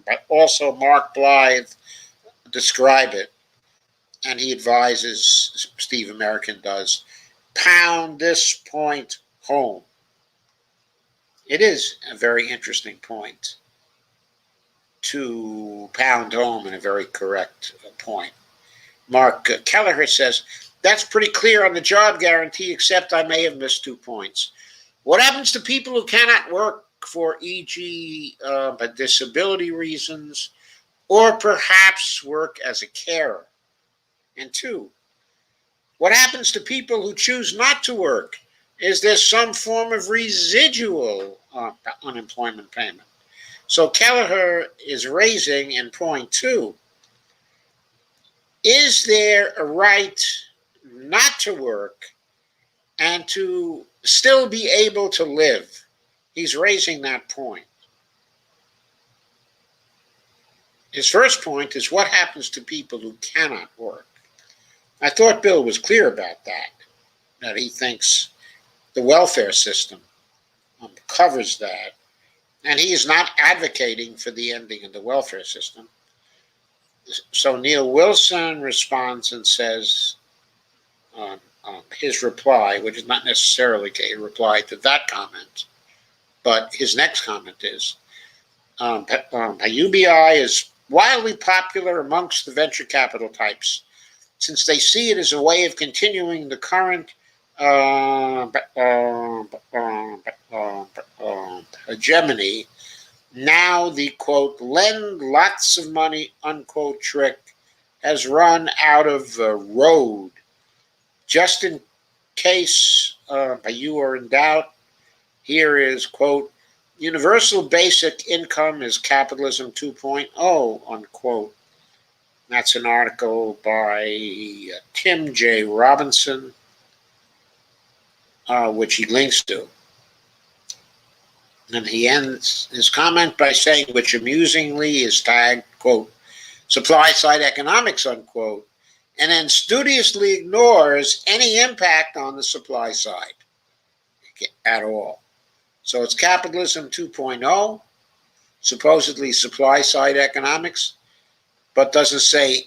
but also Mark Blythe describe it, and he advises, Steve American does, pound this point home. It is a very interesting point to pound home, and a very correct point. Mark Kelleher says, that's pretty clear on the job guarantee, except I may have missed 2 points. What happens to people who cannot work for, e.g., disability reasons, or perhaps work as a carer? And 2, what happens to people who choose not to work? Is there some form of residual unemployment payment? So Kelleher is raising in point 2, is there a right not to work and to still be able to live? He's raising that point. His first point is what happens to people who cannot work. I thought Bill was clear about that he thinks the welfare system covers that, and he is not advocating for the ending of the welfare system. So Neil Wilson responds and says, his reply, which is not necessarily a reply to that comment, but his next comment is, a UBI is wildly popular amongst the venture capital types, since they see it as a way of continuing the current hegemony. Now the, quote, lend lots of money, unquote, trick has run out of the road. Just in case you are in doubt, here is, quote, universal basic income is capitalism 2.0, unquote. That's an article by Tim J. Robinson, which he links to. And he ends his comment by saying, which amusingly is tagged, quote, supply side economics, unquote, and then studiously ignores any impact on the supply side at all. So it's capitalism 2.0, supposedly supply side economics, but doesn't say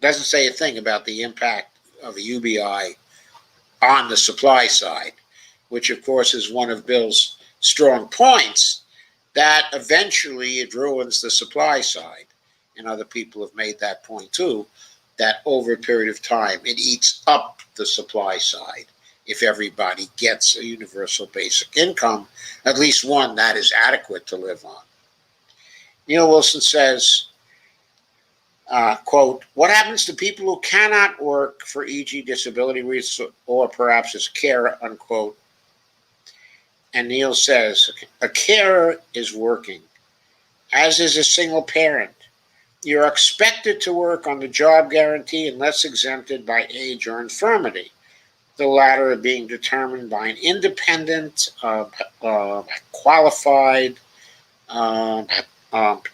a thing about the impact of a UBI on the supply side, which of course is one of Bill's strong points, that eventually it ruins the supply side. And other people have made that point too, that over a period of time it eats up the supply side if everybody gets a universal basic income, at least one that is adequate to live on. Neil Wilson says, quote, what happens to people who cannot work for, e.g., disability reasons or perhaps as carer, unquote? And Neil says, a carer is working, as is a single parent. You're expected to work on the job guarantee unless exempted by age or infirmity, the latter being determined by an independent, qualified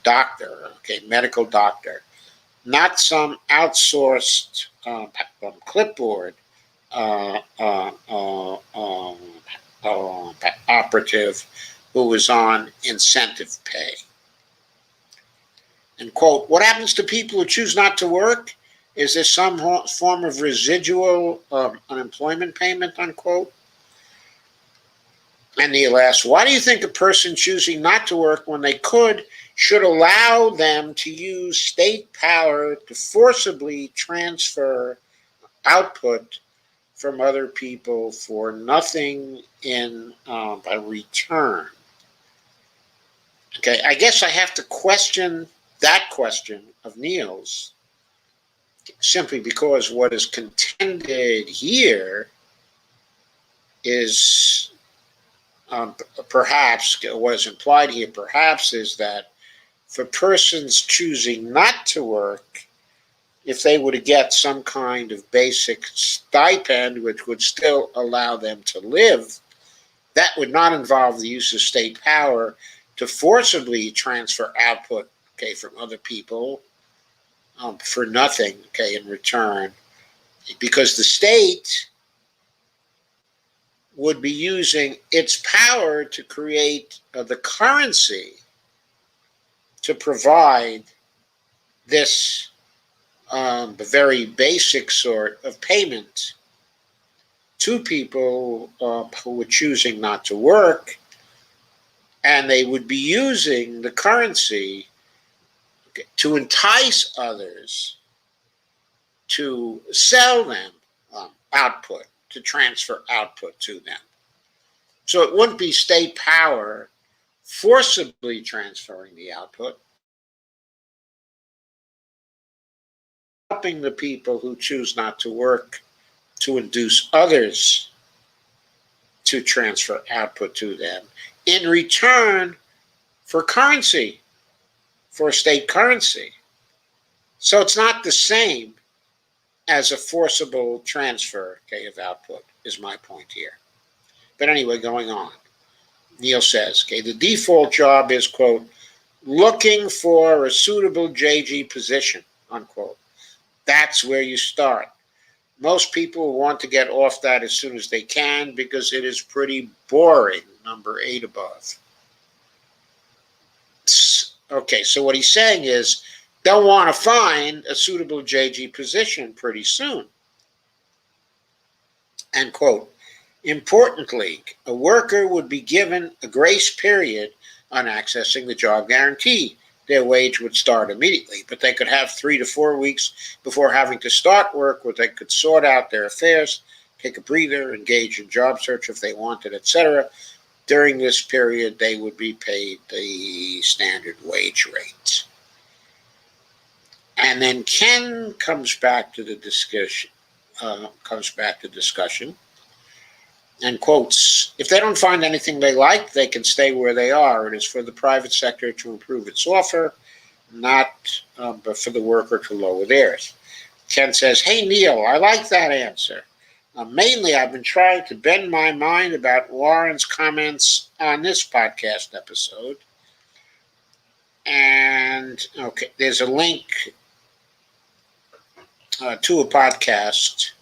doctor, okay, medical doctor, not some outsourced clipboard operative who was on incentive pay. And quote, what happens to people who choose not to work? Is there some form of residual unemployment payment, unquote? And Neil asks, why do you think a person choosing not to work when they could should allow them to use state power to forcibly transfer output from other people for nothing in a return? Okay, I guess I have to question that question of Neil's, simply because what is contended here is perhaps, what is implied here perhaps, is that for persons choosing not to work, if they were to get some kind of basic stipend, which would still allow them to live, that would not involve the use of state power to forcibly transfer output, okay, from other people for nothing, okay, in return, because the state would be using its power to create the currency to provide this very basic sort of payment to people who were choosing not to work, and they would be using the currency to entice others to sell them output, to transfer output to them. So it wouldn't be state power forcibly transferring the output, helping the people who choose not to work to induce others to transfer output to them in return for currency, for state currency. So it's not the same as a forcible transfer, okay, of output, is my point here. But anyway, going on. Neil says, okay, the default job is, quote, looking for a suitable JG position, unquote. That's where you start. Most people want to get off that as soon as they can because it is pretty boring, number 8 above. Okay, so what he's saying is they'll want to find a suitable JG position pretty soon. End quote. Importantly, a worker would be given a grace period on accessing the job guarantee. Their wage would start immediately, but they could have 3 to 4 weeks before having to start work where they could sort out their affairs, take a breather, engage in job search if they wanted, etc. During this period, they would be paid the standard wage rate. And then Ken comes back to the discussion, and quotes, if they don't find anything they like, they can stay where they are. It is for the private sector to improve its offer, not but for the worker to lower theirs. Ken says, hey, Neil, I like that answer. Mainly, I've been trying to bend my mind about Warren's comments on this podcast episode. And, okay, there's a link to a podcast.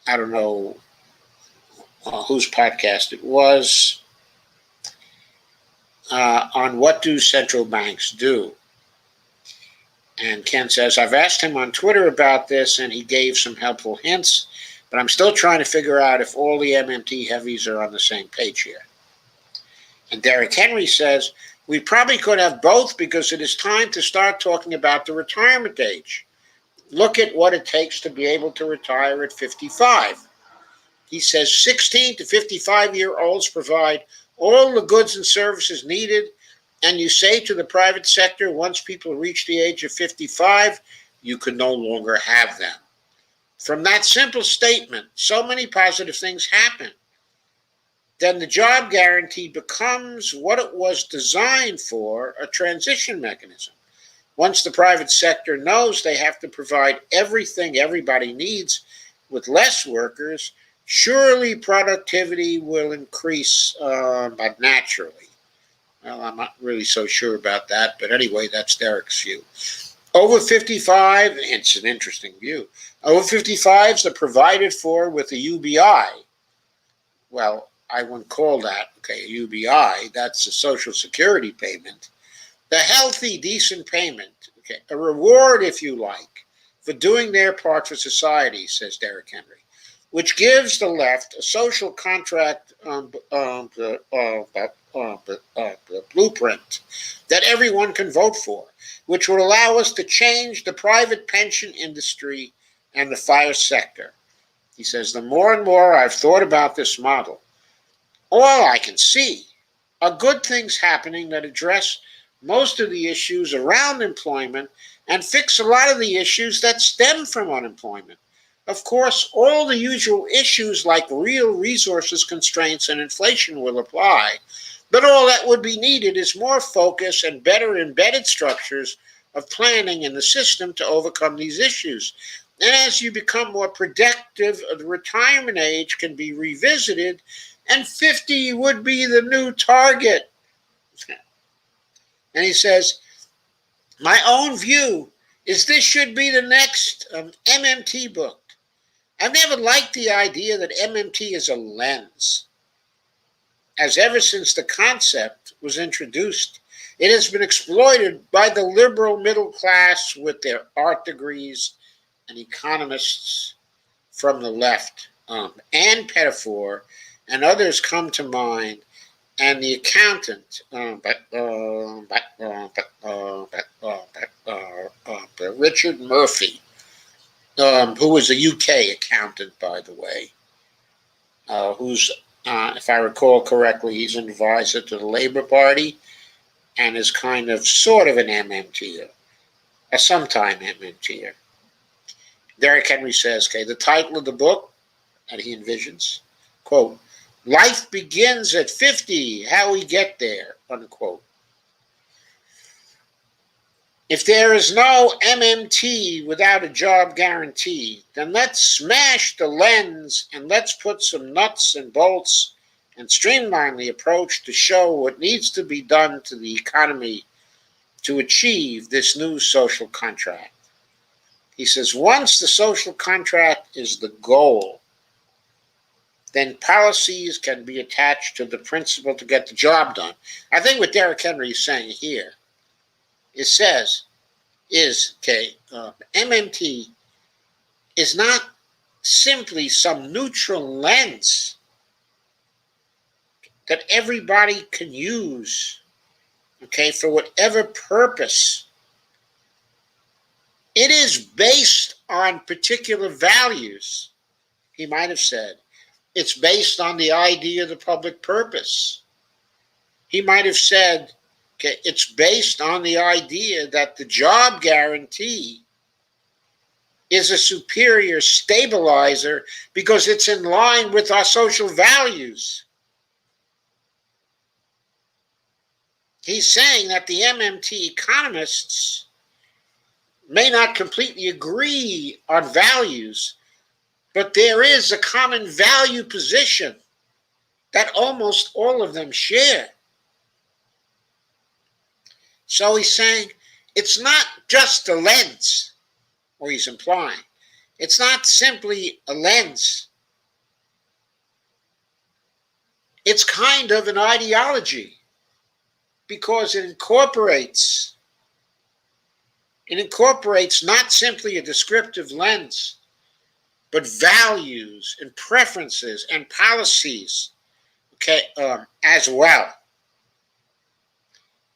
I don't know whose podcast it was, on what do central banks do. And Ken says, I've asked him on Twitter about this, and he gave some helpful hints, but I'm still trying to figure out if all the MMT heavies are on the same page here. And Derek Henry says, we probably could have both because it is time to start talking about the retirement age. Look at what it takes to be able to retire at 55. He says 16 to 55-year-olds provide all the goods and services needed, and you say to the private sector, once people reach the age of 55, you can no longer have them. From that simple statement, so many positive things happen. Then the job guarantee becomes what it was designed for, a transition mechanism. Once the private sector knows they have to provide everything everybody needs with less workers, surely productivity will increase, but naturally. Well, I'm not really so sure about that, but anyway, that's Derek's view. Over 55, it's an interesting view. Over 55s are provided for with a UBI. Well, I wouldn't call that, okay, a UBI. That's a Social Security payment. The healthy, decent payment, okay, a reward, if you like, for doing their part for society, says Derek Henry, which gives the left a social contract blueprint that everyone can vote for, which would allow us to change the private pension industry and the fire sector. He says, the more and more I've thought about this model, all I can see are good things happening that address most of the issues around employment and fix a lot of the issues that stem from unemployment. Of course, all the usual issues like real resources constraints and inflation will apply, but all that would be needed is more focus and better embedded structures of planning in the system to overcome these issues. And as you become more productive, the retirement age can be revisited, and 50 would be the new target. And he says, my own view is this should be the next MMT book. I've never liked the idea that MMT is a lens, as ever since the concept was introduced, it has been exploited by the liberal middle class with their art degrees and economists from the left. Ann Pettifor and others come to mind, and the accountant, Richard Murphy, who was a UK accountant, by the way, who's, if I recall correctly, he's an advisor to the Labour Party and is kind of sort of an MMTer, a sometime MMTer. Derek Henry says, okay, the title of the book that he envisions, quote, Life Begins at 50, How We Get There, unquote. If there is no MMT without a job guarantee, then let's smash the lens and let's put some nuts and bolts and streamline the approach to show what needs to be done to the economy to achieve this new social contract. He says, once the social contract is the goal, then policies can be attached to the principle to get the job done. I think what Derek Henry is saying here, it says, MMT is not simply some neutral lens that everybody can use, okay, for whatever purpose. It is based on particular values, he might have said. It's based on the idea of the public purpose. He might have said, okay, it's based on the idea that the job guarantee is a superior stabilizer because it's in line with our social values. He's saying that the MMT economists may not completely agree on values, but there is a common value position that almost all of them share. So he's saying it's not just a lens, or he's implying. It's not simply a lens. It's kind of an ideology because it incorporates not simply a descriptive lens, but values and preferences and policies, okay, as well.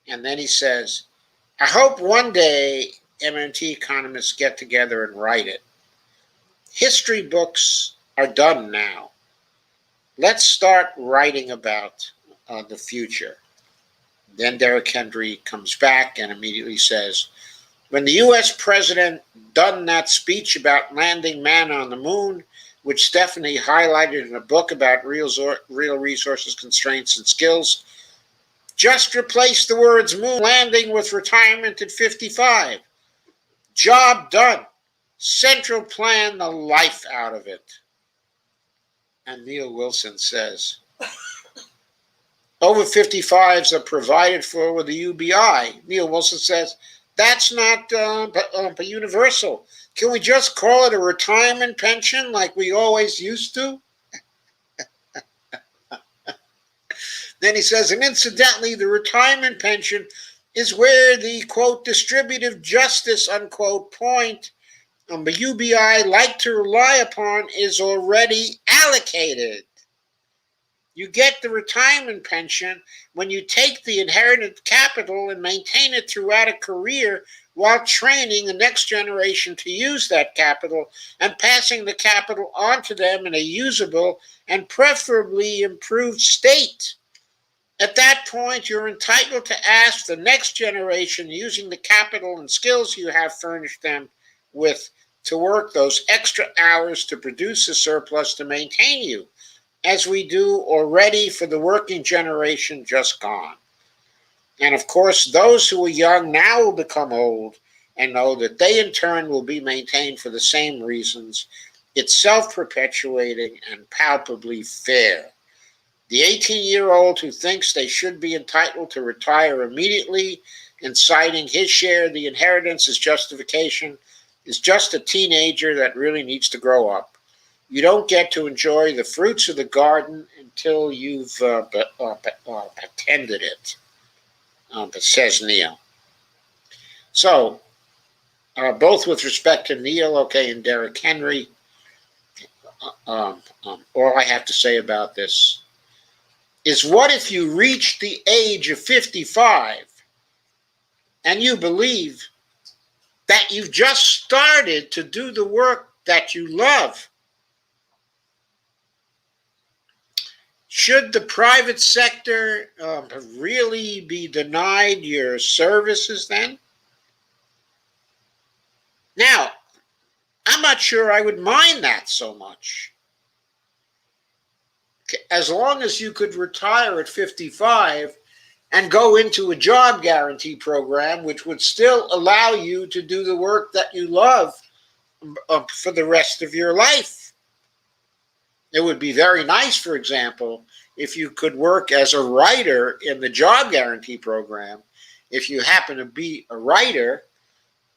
And then he says, I hope one day MMT economists get together and write it. History books are done now. Let's start writing about the future. Then Derek Henry comes back and immediately says, when the U.S. president done that speech about landing man on the moon, which Stephanie highlighted in a book about real resources, constraints, and skills, just replace the words moon landing with retirement at 55. Job done. Central plan the life out of it. And Neil Wilson says, over 55s are provided for with the UBI. Neil Wilson says, that's not universal. Can we just call it a retirement pension like we always used to? Then he says, and incidentally, the retirement pension is where the, quote, distributive justice, unquote, point the UBI like to rely upon is already allocated. You get the retirement pension when you take the inherited capital and maintain it throughout a career while training the next generation to use that capital and passing the capital on to them in a usable and preferably improved state. At that point, you're entitled to ask the next generation, using the capital and skills you have furnished them with, to work those extra hours to produce a surplus to maintain you, as we do already for the working generation just gone. And of course, those who are young now will become old and know that they in turn will be maintained for the same reasons. It's self-perpetuating and palpably fair. The 18-year-old who thinks they should be entitled to retire immediately and citing his share of the inheritance as justification is just a teenager that really needs to grow up. You don't get to enjoy the fruits of the garden until you've attended it, says Neil. So, both with respect to Neil, and Derek Henry, all I have to say about this is, what if you reach the age of 55 and you believe that you've just started to do the work that you love? Should the private sector really be denied your services then? Now, I'm not sure I would mind that so much. As long as you could retire at 55 and go into a job guarantee program, which would still allow you to do the work that you love for the rest of your life. It would be very nice, for example, if you could work as a writer in the job guarantee program, if you happen to be a writer,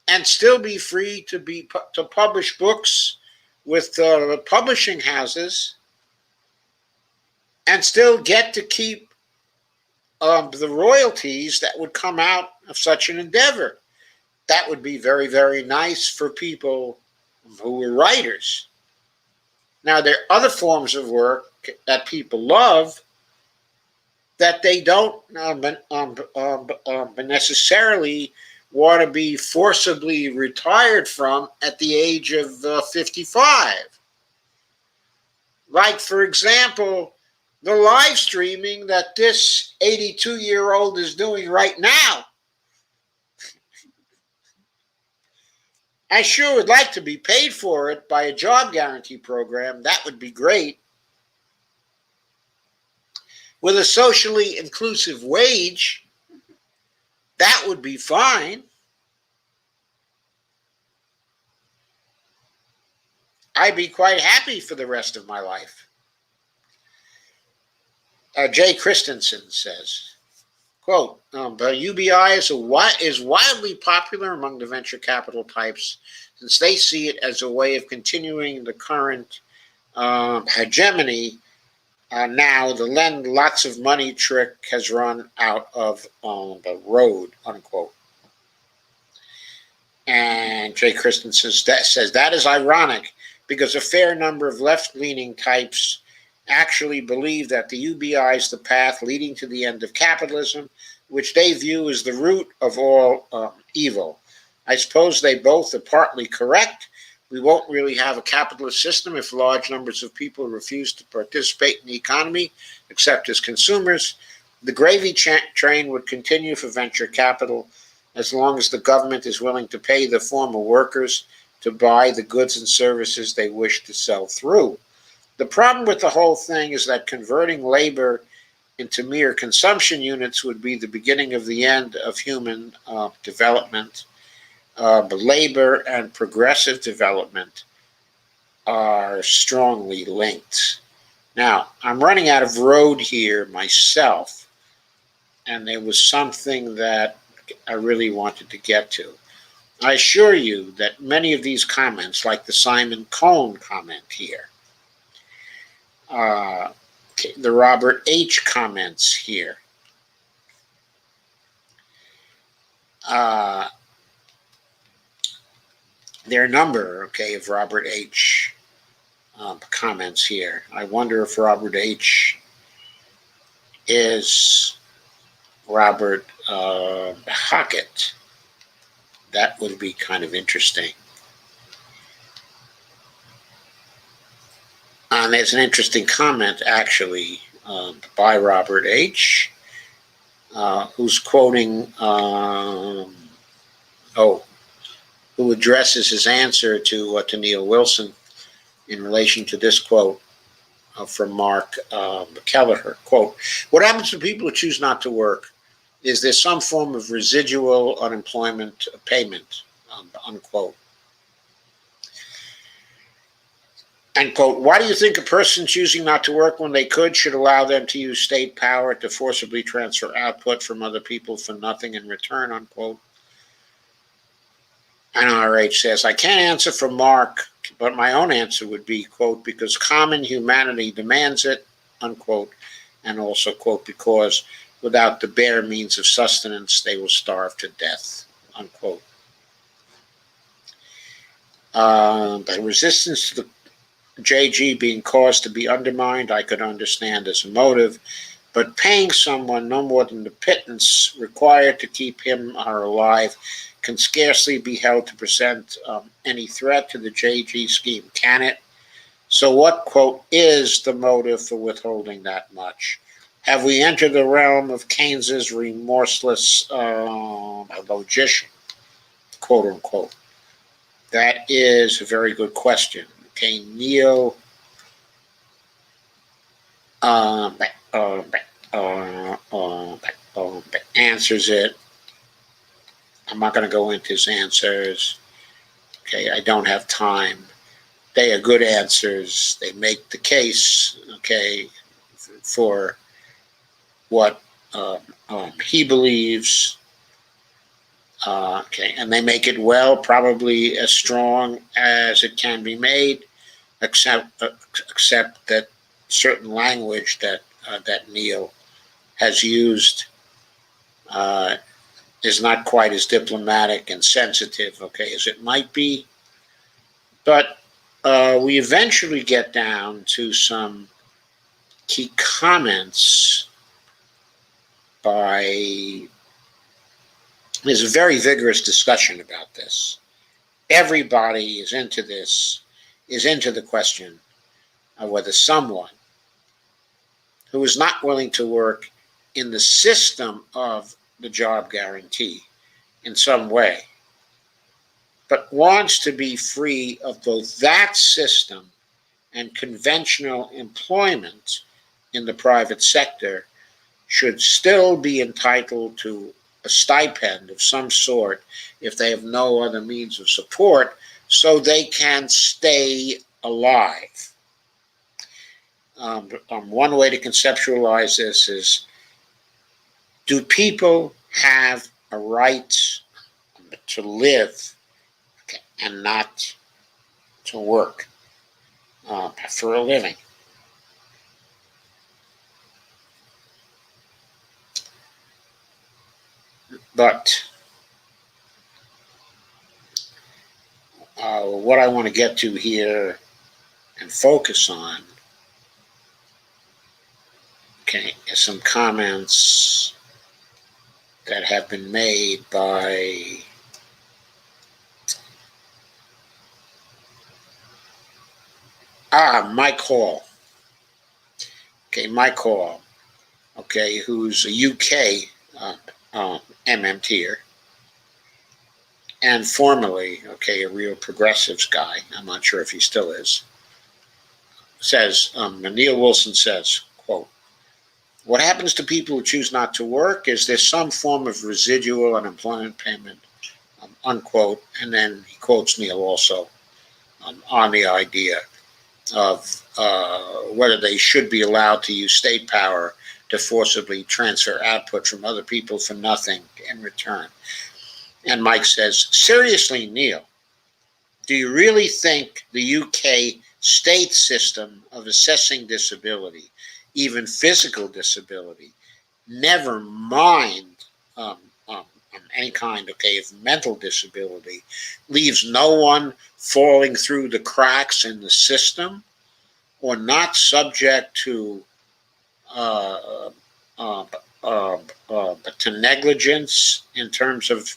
and still be free to publish books with publishing houses, and still get to keep the royalties that would come out of such an endeavor. That would be very, very nice for people who were writers. Now, there are other forms of work that people love that they don't necessarily want to be forcibly retired from at the age of 55. Like, for example, the live streaming that this 82-year-old is doing right now. I sure would like to be paid for it by a job guarantee program. That would be great. With a socially inclusive wage, that would be fine. I'd be quite happy for the rest of my life. Jay Christensen says, quote, the UBI is wildly popular among the venture capital types since they see it as a way of continuing the current hegemony. Now the lend lots of money trick has run out of the road, unquote. And Jay Christensen says that is ironic because a fair number of left-leaning types actually believe that the UBI is the path leading to the end of capitalism, which they view as the root of all evil. I suppose they both are partly correct. We won't really have a capitalist system if large numbers of people refuse to participate in the economy, except as consumers. The gravy train would continue for venture capital as long as the government is willing to pay the former workers to buy the goods and services they wish to sell through. The problem with the whole thing is that converting labor into mere consumption units would be the beginning of the end of human development. But labor and progressive development are strongly linked. Now, I'm running out of road here myself, and there was something that I really wanted to get to. I assure you that many of these comments, like the Simon Cohn comment here, the Robert H. comments here, there are a number, of Robert H. Comments here. I wonder if Robert H. is Robert Hockett. That would be kind of interesting. And there's an interesting comment, actually, by Robert H., who's quoting, who addresses his answer to Neil Wilson in relation to this quote from Mark Kelleher. Quote, what happens to people who choose not to work? Is there some form of residual unemployment payment? unquote. End quote. Why do you think a person choosing not to work when they could should allow them to use state power to forcibly transfer output from other people for nothing in return, unquote? NRH says, I can't answer for Mark, but my own answer would be, quote, because common humanity demands it, unquote, and also, quote, because without the bare means of sustenance, they will starve to death, unquote. The resistance to the JG being caused to be undermined, I could understand as a motive, but paying someone no more than the pittance required to keep him or her alive can scarcely be held to present any threat to the JG scheme, can it? So what, quote, is the motive for withholding that much? Have we entered the realm of Keynes's remorseless logician, quote unquote? That is a very good question. Okay, Neil answers it. I'm not going to go into his answers. Okay, I don't have time. They are good answers. They make the case, okay, for what he believes. Okay, and they make it well, probably as strong as it can be made, except that certain language that that Neil has used is not quite as diplomatic and sensitive, okay, as it might be. But we eventually get down to some key comments by. There's a very vigorous discussion about this. Everybody is into this, is into the question of whether someone who is not willing to work in the system of the job guarantee in some way, but wants to be free of both that system and conventional employment in the private sector, should still be entitled to a stipend of some sort if they have no other means of support, so they can stay alive. One way to conceptualize this is, do people have a right to live, okay, and not to work for a living? But what I want to get to here and focus on, okay, is some comments that have been made by Mike Hall. Okay, Mike Hall, okay, who's a UK MMTer and formerly, okay, a real progressives guy. I'm not sure if he still is. Says, Neil Wilson says, quote, what happens to people who choose not to work? Is there some form of residual unemployment payment, unquote? And then he quotes Neil also on the idea of whether they should be allowed to use state power to forcibly transfer output from other people for nothing in return. And Mike says, seriously, Neil, do you really think the UK state system of assessing disability, even physical disability, never mind any kind, okay, of mental disability, leaves no one falling through the cracks in the system or not subject to to negligence in terms of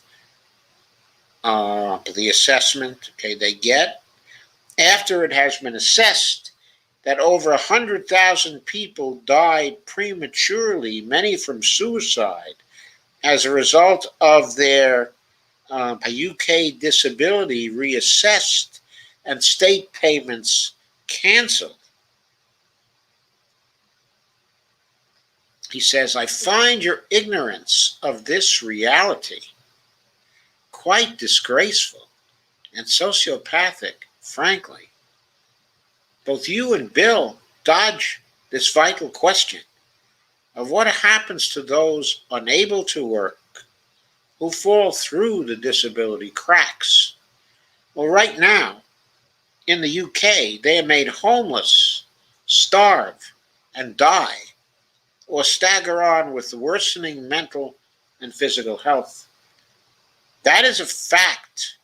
the assessment, okay, they get after it has been assessed that over 100,000 people died prematurely, many from suicide, as a result of their UK disability reassessed and state payments canceled. He says, I find your ignorance of this reality quite disgraceful. and sociopathic, frankly. Both you and Bill dodge this vital question of what happens to those unable to work who fall through the disability cracks. Well, right now, in the UK, they are made homeless, starve, and die, or stagger on with worsening mental and physical health. That is a fact.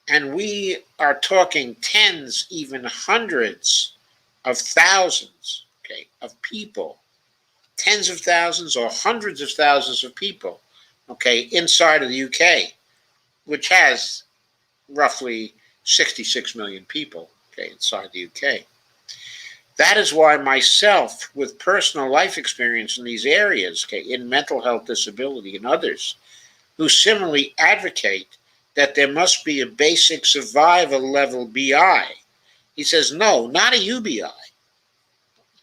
And we are talking tens, even hundreds of thousands, okay, of people, tens of thousands or hundreds of thousands of people, okay, inside of the UK, which has roughly 66 million people, okay, inside the UK. That is why myself, with personal life experience in these areas, okay, in mental health disability and others, who similarly advocate that there must be a basic survival level BI. He says, no, not a UBI,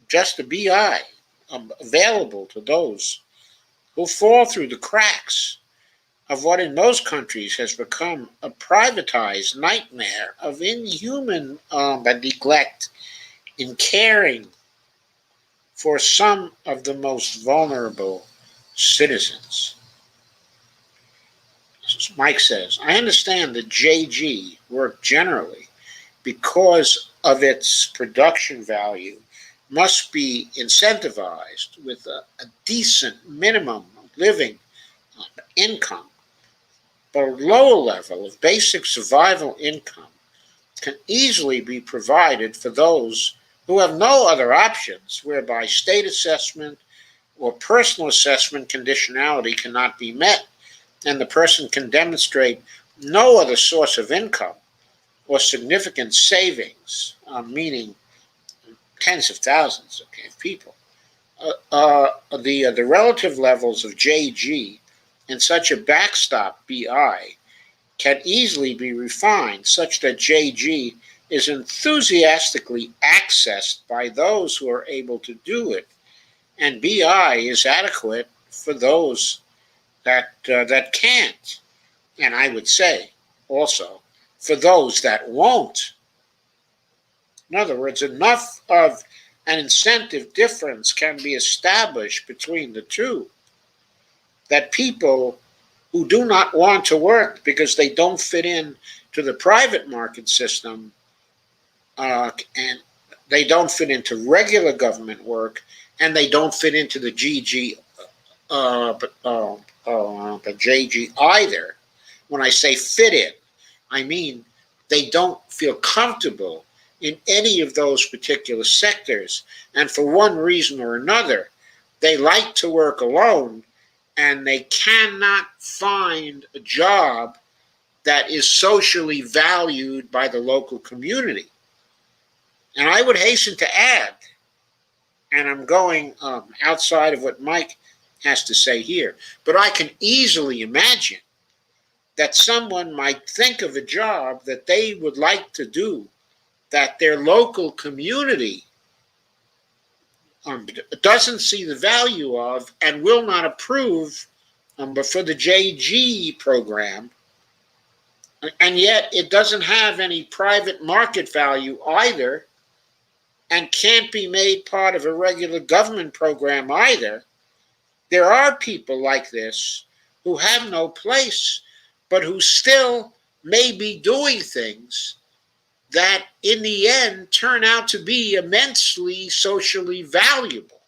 just a BI available to those who fall through the cracks of what in most countries has become a privatized nightmare of inhuman neglect in caring for some of the most vulnerable citizens. Mike says, I understand that JG work generally, because of its production value, must be incentivized with a decent minimum living income, but a lower level of basic survival income can easily be provided for those who have no other options, whereby state assessment or personal assessment conditionality cannot be met, and the person can demonstrate no other source of income or significant savings, meaning tens of thousands of people. The relative levels of JG in such a backstop BI can easily be refined such that JG is enthusiastically accessed by those who are able to do it, and BI is adequate for those that can't. And I would say also for those that won't. In other words, enough of an incentive difference can be established between the two that people who do not want to work because they don't fit in to the private market system, and they don't fit into regular government work, and they don't fit into the the JG either. When I say fit in, I mean they don't feel comfortable in any of those particular sectors, and for one reason or another, they like to work alone, and they cannot find a job that is socially valued by the local community. And I would hasten to add, and I'm going outside of what Mike has to say here, but I can easily imagine that someone might think of a job that they would like to do that their local community doesn't see the value of and will not approve, but for the JG program, and yet it doesn't have any private market value either, and can't be made part of a regular government program either. There are people like this who have no place, but who still may be doing things that in the end turn out to be immensely socially valuable.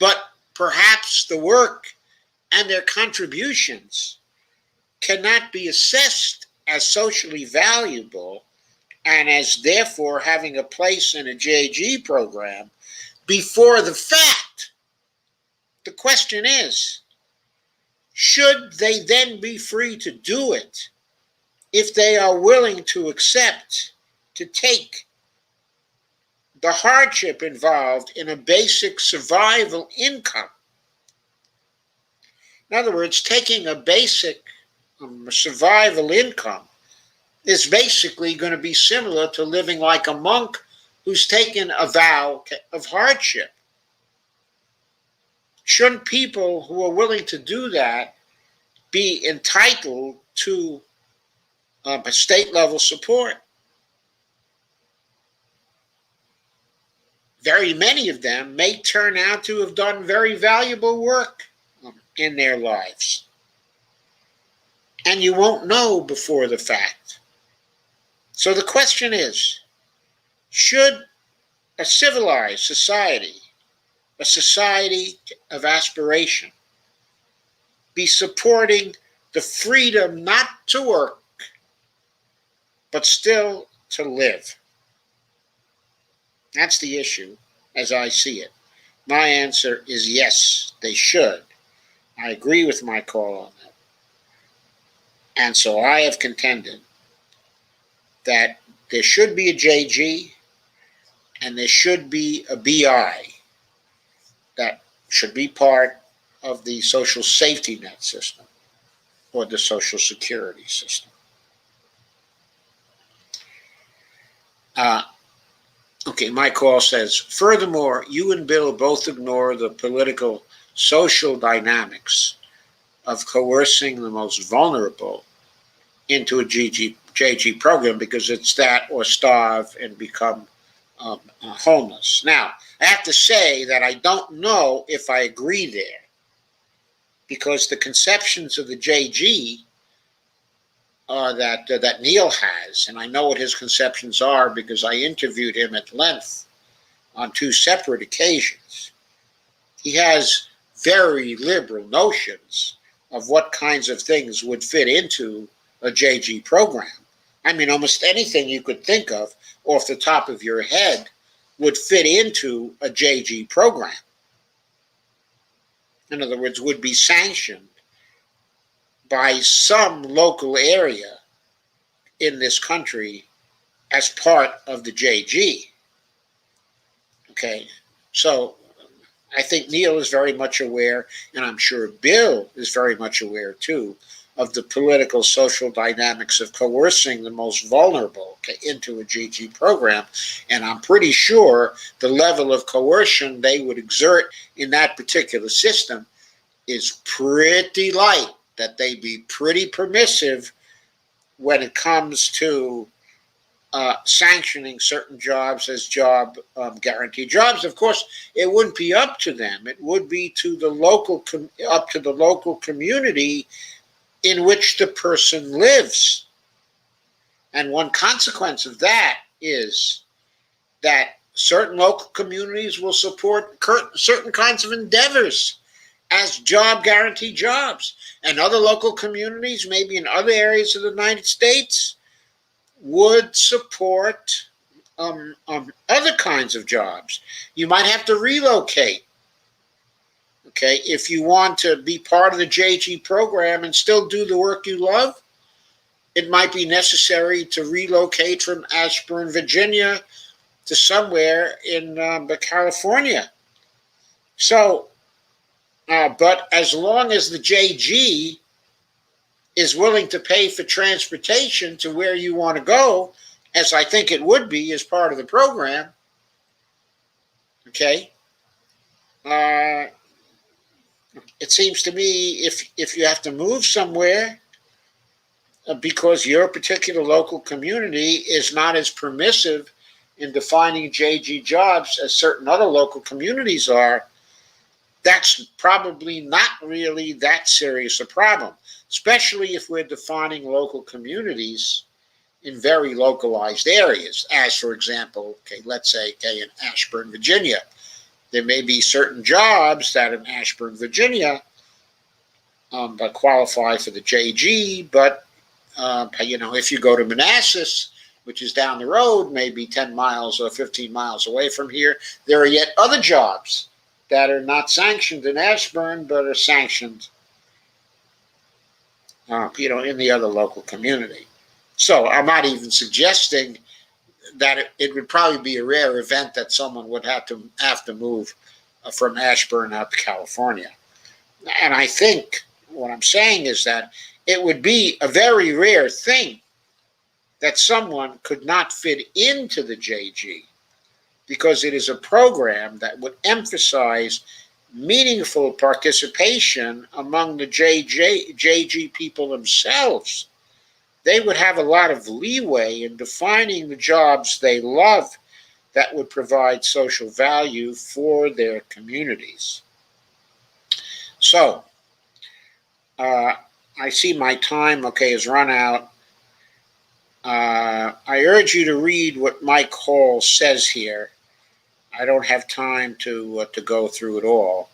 But perhaps the work and their contributions cannot be assessed as socially valuable and as therefore having a place in a JG program before the fact. The question is, should they then be free to do it if they are willing to accept, to take the hardship involved in a basic survival income? In other words, taking a basic survival income is basically going to be similar to living like a monk who's taken a vow of hardship. Shouldn't people who are willing to do that be entitled to a state level support. Very many of them may turn out to have done very valuable work in their lives. And you won't know before the fact. So the question is, should a civilized society, a society of aspiration, be supporting the freedom not to work, but still to live? That's the issue as I see it. My answer is yes, they should. I agree with my call on that. And so I have contended that there should be a JG and there should be a BI that should be part of the social safety net system or the social security system. Okay, my call says, furthermore, you and Bill both ignore the political social dynamics of coercing the most vulnerable into a JG program because it's that or starve and become homeless. Now, I have to say that I don't know if I agree there because the conceptions of the JG that Neil has, and I know what his conceptions are because I interviewed him at length on 2 separate occasions. He has very liberal notions of what kinds of things would fit into a JG program. I mean, almost anything you could think of off the top of your head would fit into a JG program. In other words, would be sanctioned by some local area in this country as part of the JG. Okay, so I think Neil is very much aware, and I'm sure Bill is very much aware too, of the political social dynamics of coercing the most vulnerable into a JG program. And I'm pretty sure the level of coercion they would exert in that particular system is pretty light, that they be pretty permissive when it comes to sanctioning certain jobs as job guaranteed jobs. Of course, it wouldn't be up to them. It would be to the local up to the local community in which the person lives. And one consequence of that is that certain local communities will support certain kinds of endeavors as job guaranteed jobs. And other local communities, maybe in other areas of the United States, would support other kinds of jobs. You might have to relocate, okay, if you want to be part of the JG program and still do the work you love. It might be necessary to relocate from Ashburn, Virginia, to somewhere in California. So, but as long as the JG is willing to pay for transportation to where you want to go, as I think it would be as part of the program, okay, it seems to me if you have to move somewhere because your particular local community is not as permissive in defining JG jobs as certain other local communities are, that's probably not really that serious a problem, especially if we're defining local communities in very localized areas, as, for example, okay, let's say, okay, in Ashburn, Virginia. There may be certain jobs that in Ashburn, Virginia, that qualify for the JG, but, if you go to Manassas, which is down the road, maybe 10 miles or 15 miles away from here, there are yet other jobs that are not sanctioned in Ashburn, but are sanctioned, in the other local community. So I'm not even suggesting that it would probably be a rare event that someone would have to move from Ashburn out to California. And I think what I'm saying is that it would be a very rare thing that someone could not fit into the JG because it is a program that would emphasize meaningful participation among the JG people themselves. They would have a lot of leeway in defining the jobs they love that would provide social value for their communities. So, uh, I see my time, okay, has run out. I urge you to read what Mike Hall says here. I don't have time to go through it all,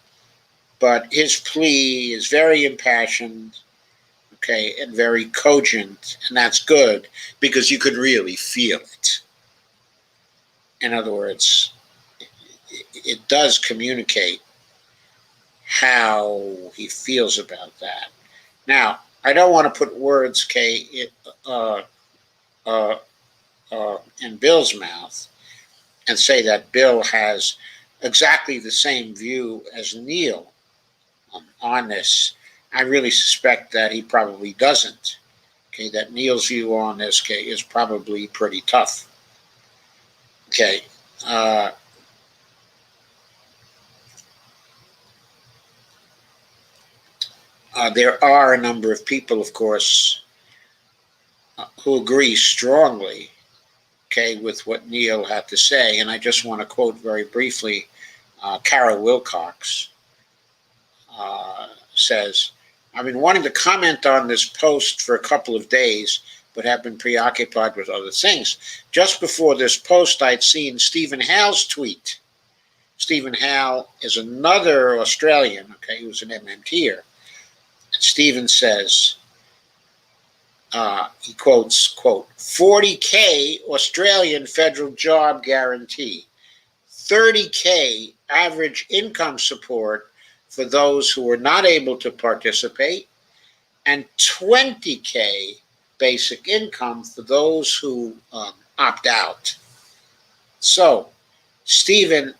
but his plea is very impassioned, okay, and very cogent, and that's good because you could really feel it. In other words, it does communicate how he feels about that. Now, I don't want to put words, uh, uh, in Bill's mouth and say that Bill has exactly the same view as Neil on this. I really suspect that he probably doesn't. Okay, that Neil's view on this, okay, is probably pretty tough. Okay, uh, there are a number of people, of course, who agree strongly, okay, with what Neil had to say, and I just want to quote very briefly. Carol Wilcox says, "I've been wanting to comment on this post for a couple of days, but have been preoccupied with other things. Just before this post, I'd seen Stephen Howell's tweet. Stephen Howell is another Australian, okay, who's an MMTer. And Stephen says, he quotes, quote, 40K Australian federal job guarantee, 30K average income support for those who are not able to participate, and 20K basic income for those who opt out." So, Stephen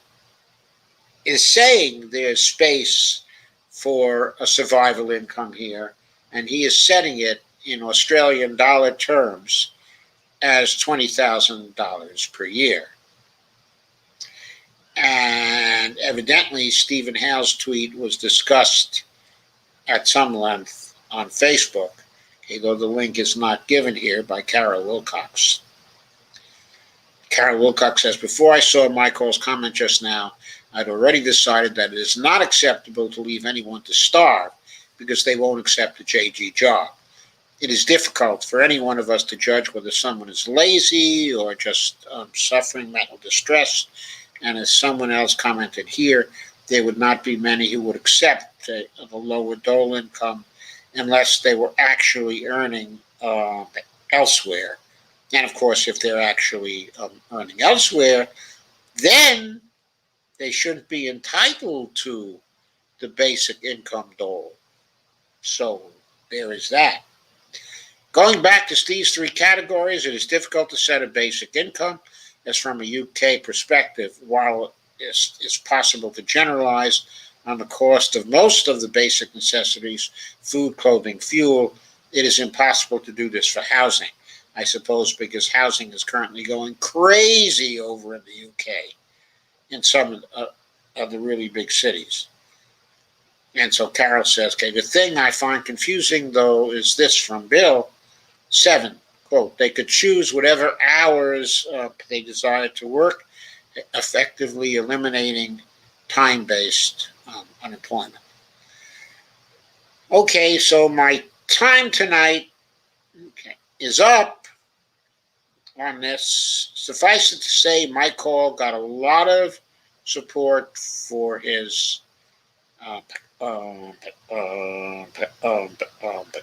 is saying there's space for a survival income here, and he is setting it in Australian dollar terms as $20,000 per year. And evidently, Stephen Howell's tweet was discussed at some length on Facebook, okay, though the link is not given here, by Carol Wilcox. Carol Wilcox says, "Before I saw Michael's comment just now, I'd already decided that it is not acceptable to leave anyone to starve because they won't accept a JG job. It is difficult for any one of us to judge whether someone is lazy or just suffering mental distress. And as someone else commented here, there would not be many who would accept the lower dole income unless they were actually earning elsewhere. And of course, if they're actually earning elsewhere, then they shouldn't be entitled to the basic income dole. So there is that. Going back to these three categories, it is difficult to set a basic income as from a UK perspective. While it's possible to generalize on the cost of most of the basic necessities, food, clothing, fuel, it is impossible to do this for housing. I suppose because housing is currently going crazy over in the UK in some of the really big cities." And so Carol says, okay, the thing I find confusing, though, is this from Bill. 7, quote, "They could choose whatever hours they desire to work, effectively eliminating time-based unemployment." Okay, so my time tonight, okay, is up on this. Suffice it to say, Mike Hall got a lot of support for his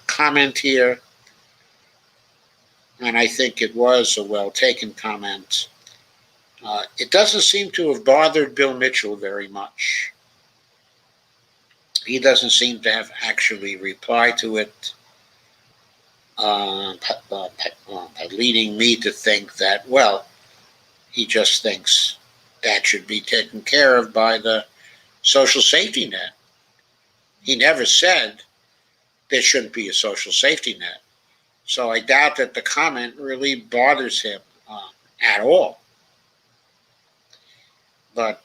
comment here, and I think it was a well-taken comment. It doesn't seem to have bothered Bill Mitchell very much. He doesn't seem to have actually replied to it, leading me to think that, well, he just thinks that should be taken care of by the social safety net. He never said there shouldn't be a social safety net. So I doubt that the comment really bothers him at all. But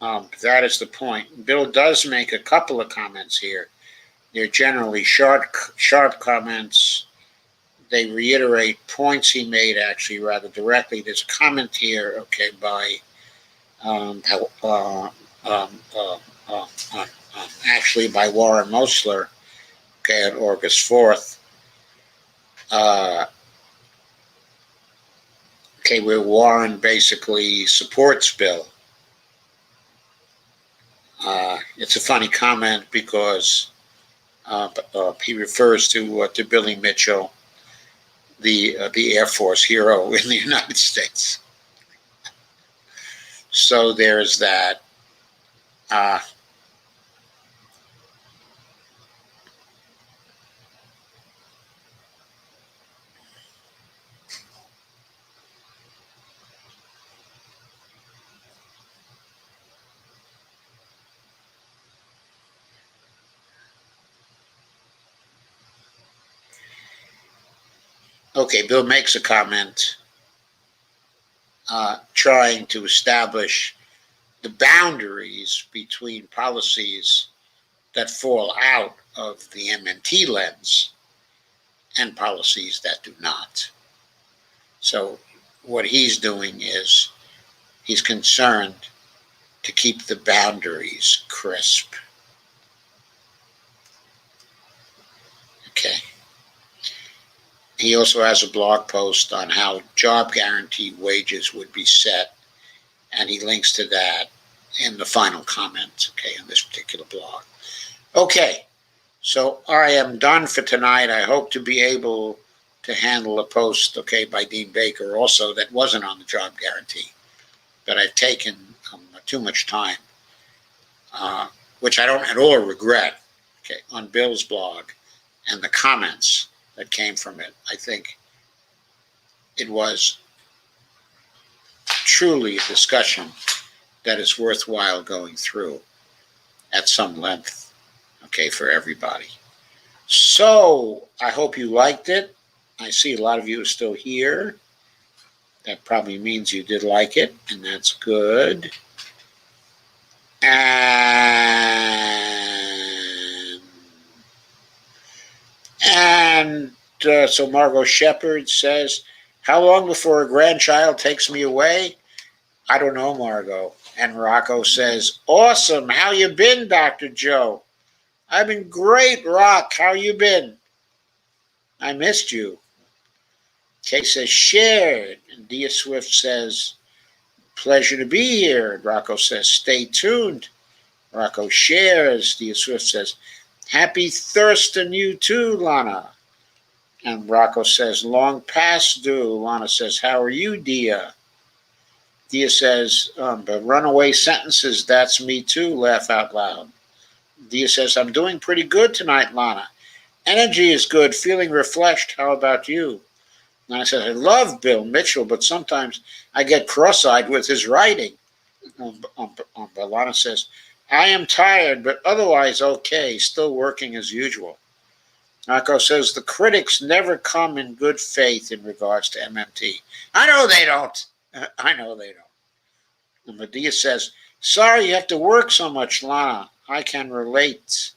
That is the point. Bill does make a couple of comments here. They're generally sharp comments. They reiterate points he made actually rather directly. There's a comment here, okay, by um, uh, um, uh, uh, actually by Warren Mosler, okay, on August 4th. Uh, okay, where Warren basically supports Bill. It's a funny comment because he refers to Billy Mitchell, the Air Force hero in the United States. So there's that. Uh, okay, Bill makes a comment trying to establish the boundaries between policies that fall out of the MNT lens and policies that do not. So what he's doing is he's concerned to keep the boundaries crisp. Okay. He also has a blog post on how job guarantee wages would be set, and he links to that in the final comment, okay, in this particular blog. Okay, so I am done for tonight. I hope to be able to handle a post, okay, by Dean Baker also that wasn't on the job guarantee, but I've taken too much time, which I don't at all regret, okay, on Bill's blog and the comments that came from it. I think it was truly a discussion that is worthwhile going through at some length, okay, for everybody. So I hope you liked it. I see a lot of you are still here. That probably means you did like it, and that's good. And so Margot Shepard says, how long before a grandchild takes me away? I don't know, Margot. And Rocco says, awesome. How you been, Dr. Joe? I've been great, Rock. How you been? I missed you. Kay says, shared. And Dia Swift says, pleasure to be here. And Rocco says, stay tuned. Rocco shares. Dia Swift says, happy Thurston, you too, Lana. And Rocco says, long past due. Lana says, how are you, Dia? Dia says, but runaway sentences, that's me too, laugh out loud. Dia says, I'm doing pretty good tonight, Lana. Energy is good, feeling refreshed. How about you? Lana says, I love Bill Mitchell, but sometimes I get cross-eyed with his writing. But Lana says, I am tired, but otherwise okay, still working as usual. Rocco says, the critics never come in good faith in regards to MMT. I know they don't. I know they don't. And Medea says, sorry you have to work so much, Lana. I can relate.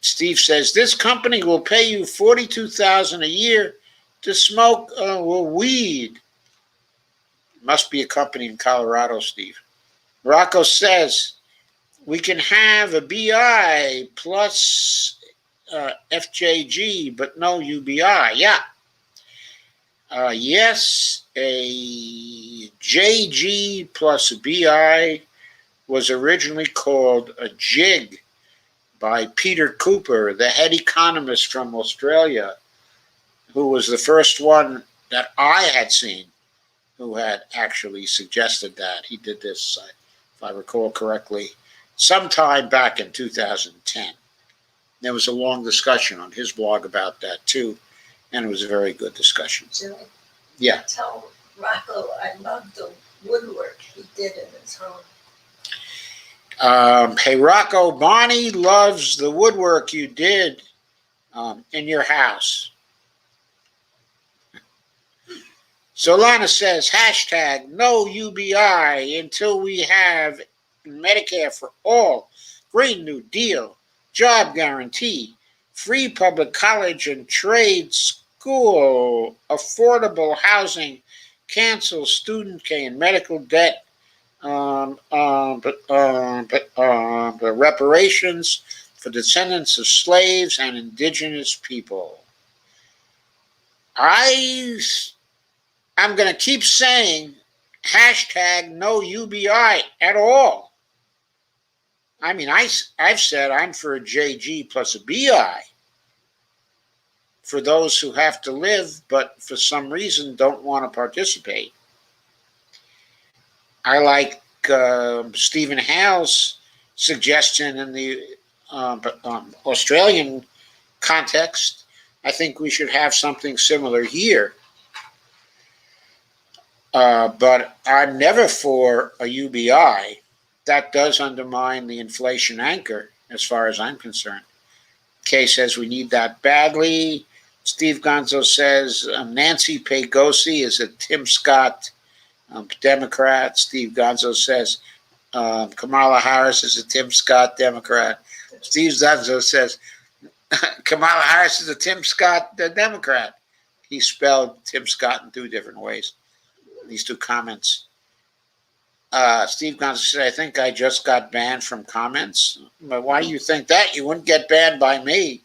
Steve says, this company will pay you $42,000 a year to smoke weed. Must be a company in Colorado, Steve. Rocco says, we can have a BI plus FJG, but no UBI. Yeah. Yes, a JG plus a BI was originally called a JIG by Peter Cooper, the head economist from Australia, who was the first one that I had seen who had actually suggested that. He did this, if I recall correctly, sometime back in 2010. There was a long discussion on his blog about that too, and it was a very good discussion.
Joe,
Yeah.
tell Rocco I love the woodwork he did in his home.
Hey, Rocco, Bonnie loves the woodwork you did in your house. Solana says, hashtag no UBI until we have Medicare for all, Green New Deal, job guarantee, free public college and trade school, affordable housing, cancel student pay and medical debt, but reparations for descendants of slaves and indigenous people. I'm going to keep saying hashtag no UBI at all. I mean, I've said I'm for a JG plus a BI for those who have to live, but for some reason don't want to participate. I like Stephen Hale's suggestion in the Australian context. I think we should have something similar here. But I'm never for a UBI. That does undermine the inflation anchor, as far as I'm concerned. Kay says we need that badly. Steve Gonzo says Nancy Pelosi is a Tim Scott Democrat. Steve Gonzo says Kamala Harris is a Tim Scott Democrat. Steve Gonzo says Kamala Harris is a Tim Scott Democrat. He spelled Tim Scott in two different ways. These two comments. Steve Gonzo said, I think I just got banned from comments. But why do you think that? You wouldn't get banned by me.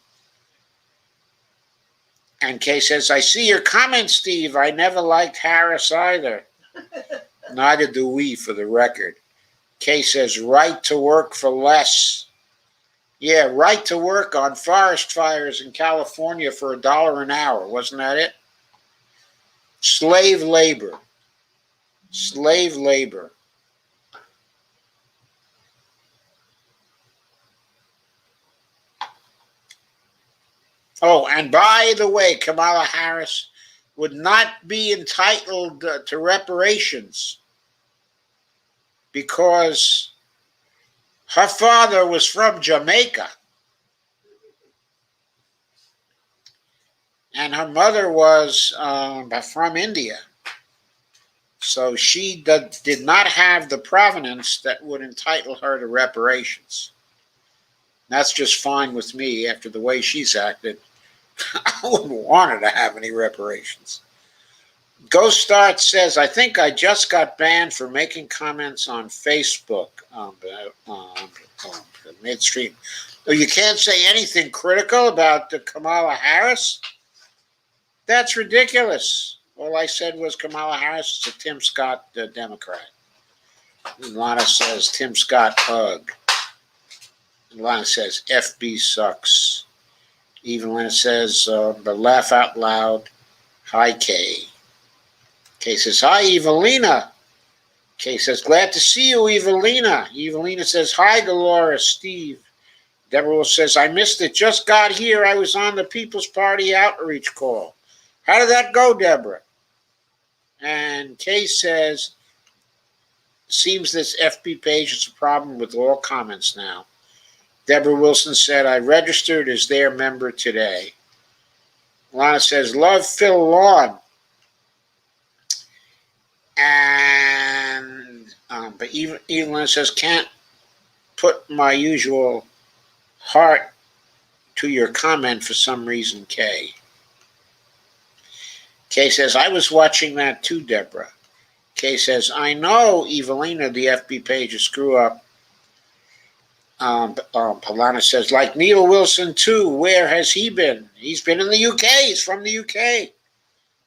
And Kay says, I see your comment, Steve. I never liked Harris either. Neither do we, for the record. Kay says, right to work for less. Yeah, right to work on forest fires in California for $1 an hour. Wasn't that it? Slave labor. Slave labor. Oh, and by the way, Kamala Harris would not be entitled to reparations because her father was from Jamaica and her mother was from India. So she did not have the provenance that would entitle her to reparations. That's just fine with me after the way she's acted. I wouldn't want her to have any reparations. Ghost Start says, I think I just got banned for making comments on Facebook midstream. So you can't say anything critical about Kamala Harris? That's ridiculous. All I said was Kamala Harris is a Tim Scott Democrat. Lana says Tim Scott ugh. Lana says FB sucks. Even Lana says but laugh out loud. Hi Kay. Kay says hi Evelina. Kay says glad to see you Evelina. Evelina says hi Dolores Steve. Deborah says I missed it. Just got here. I was on the People's Party outreach call. How did that go, Deborah? And Kay says seems this FB page is a problem with all comments now. Deborah Wilson said, I registered as their member today. Lana says, love Phil Lawn. And, but Evelyn says, can't put my usual heart to your comment for some reason, Kay. Kay says, I was watching that too, Deborah. Kay says, I know, Evelina, the FB page is screw up. Polana says, like Neil Wilson too, where has he been? He's been in the UK. He's from the UK.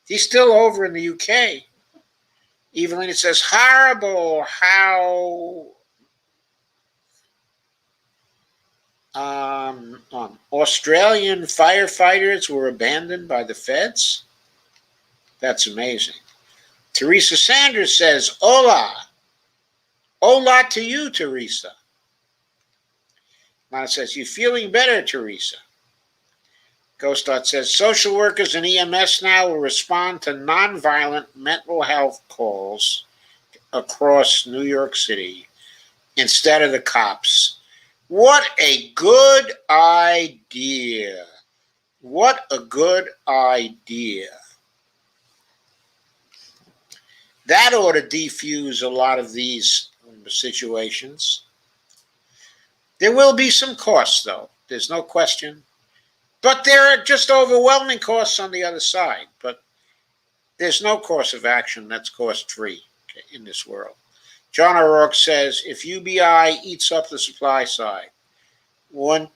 He's still over in the UK. Evelina says, horrible how Australian firefighters were abandoned by the feds. That's amazing. Teresa Sanders says, hola. Hola to you, Teresa. Lana says, you feeling better, Teresa? Ghostdot says, social workers and EMS now will respond to nonviolent mental health calls across New York City instead of the cops. What a good idea. What a good idea. That ought to defuse a lot of these situations. There will be some costs, though. There's no question. But there are just overwhelming costs on the other side. But there's no course of action that's cost free in this world. John O'Rourke says if UBI eats up the supply side, won't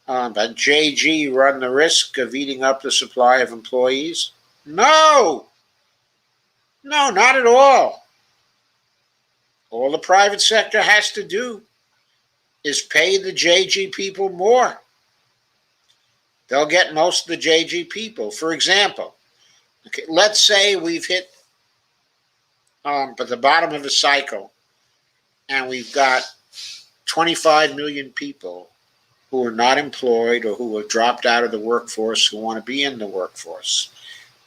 a JG run the risk of eating up the supply of employees? No, no, not at all. All the private sector has to do is pay the JG people more. They'll get most of the JG people. For example, okay, let's say we've hit at the bottom of a cycle and we've got 25 million people who are not employed or who have dropped out of the workforce who want to be in the workforce.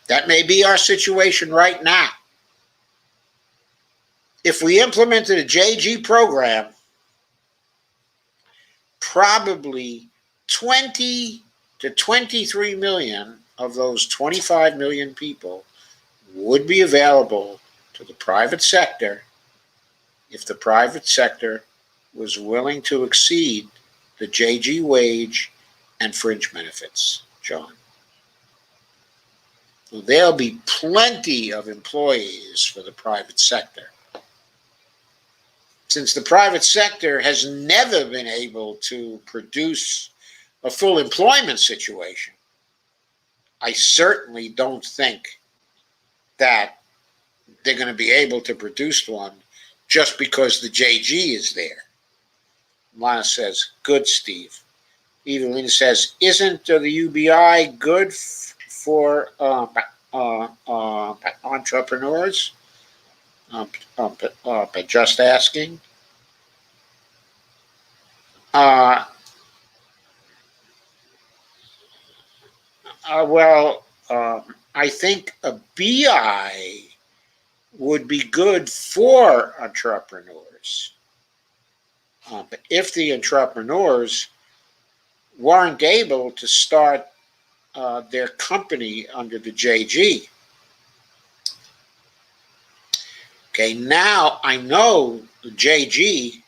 That may be our situation right now. If we implemented a JG program, probably 20 to 23 million of those 25 million people would be available to the private sector if the private sector was willing to exceed the JG wage and fringe benefits, John. So there'll be plenty of employees for the private sector. Since the private sector has never been able to produce a full employment situation, I certainly don't think that they're going to be able to produce one just because the JG is there. Lana says, good, Steve. Evelina says, isn't the UBI good for entrepreneurs? Just asking. I think a BI would be good for entrepreneurs. But if the entrepreneurs weren't able to start their company under the JG, okay, now I know the JG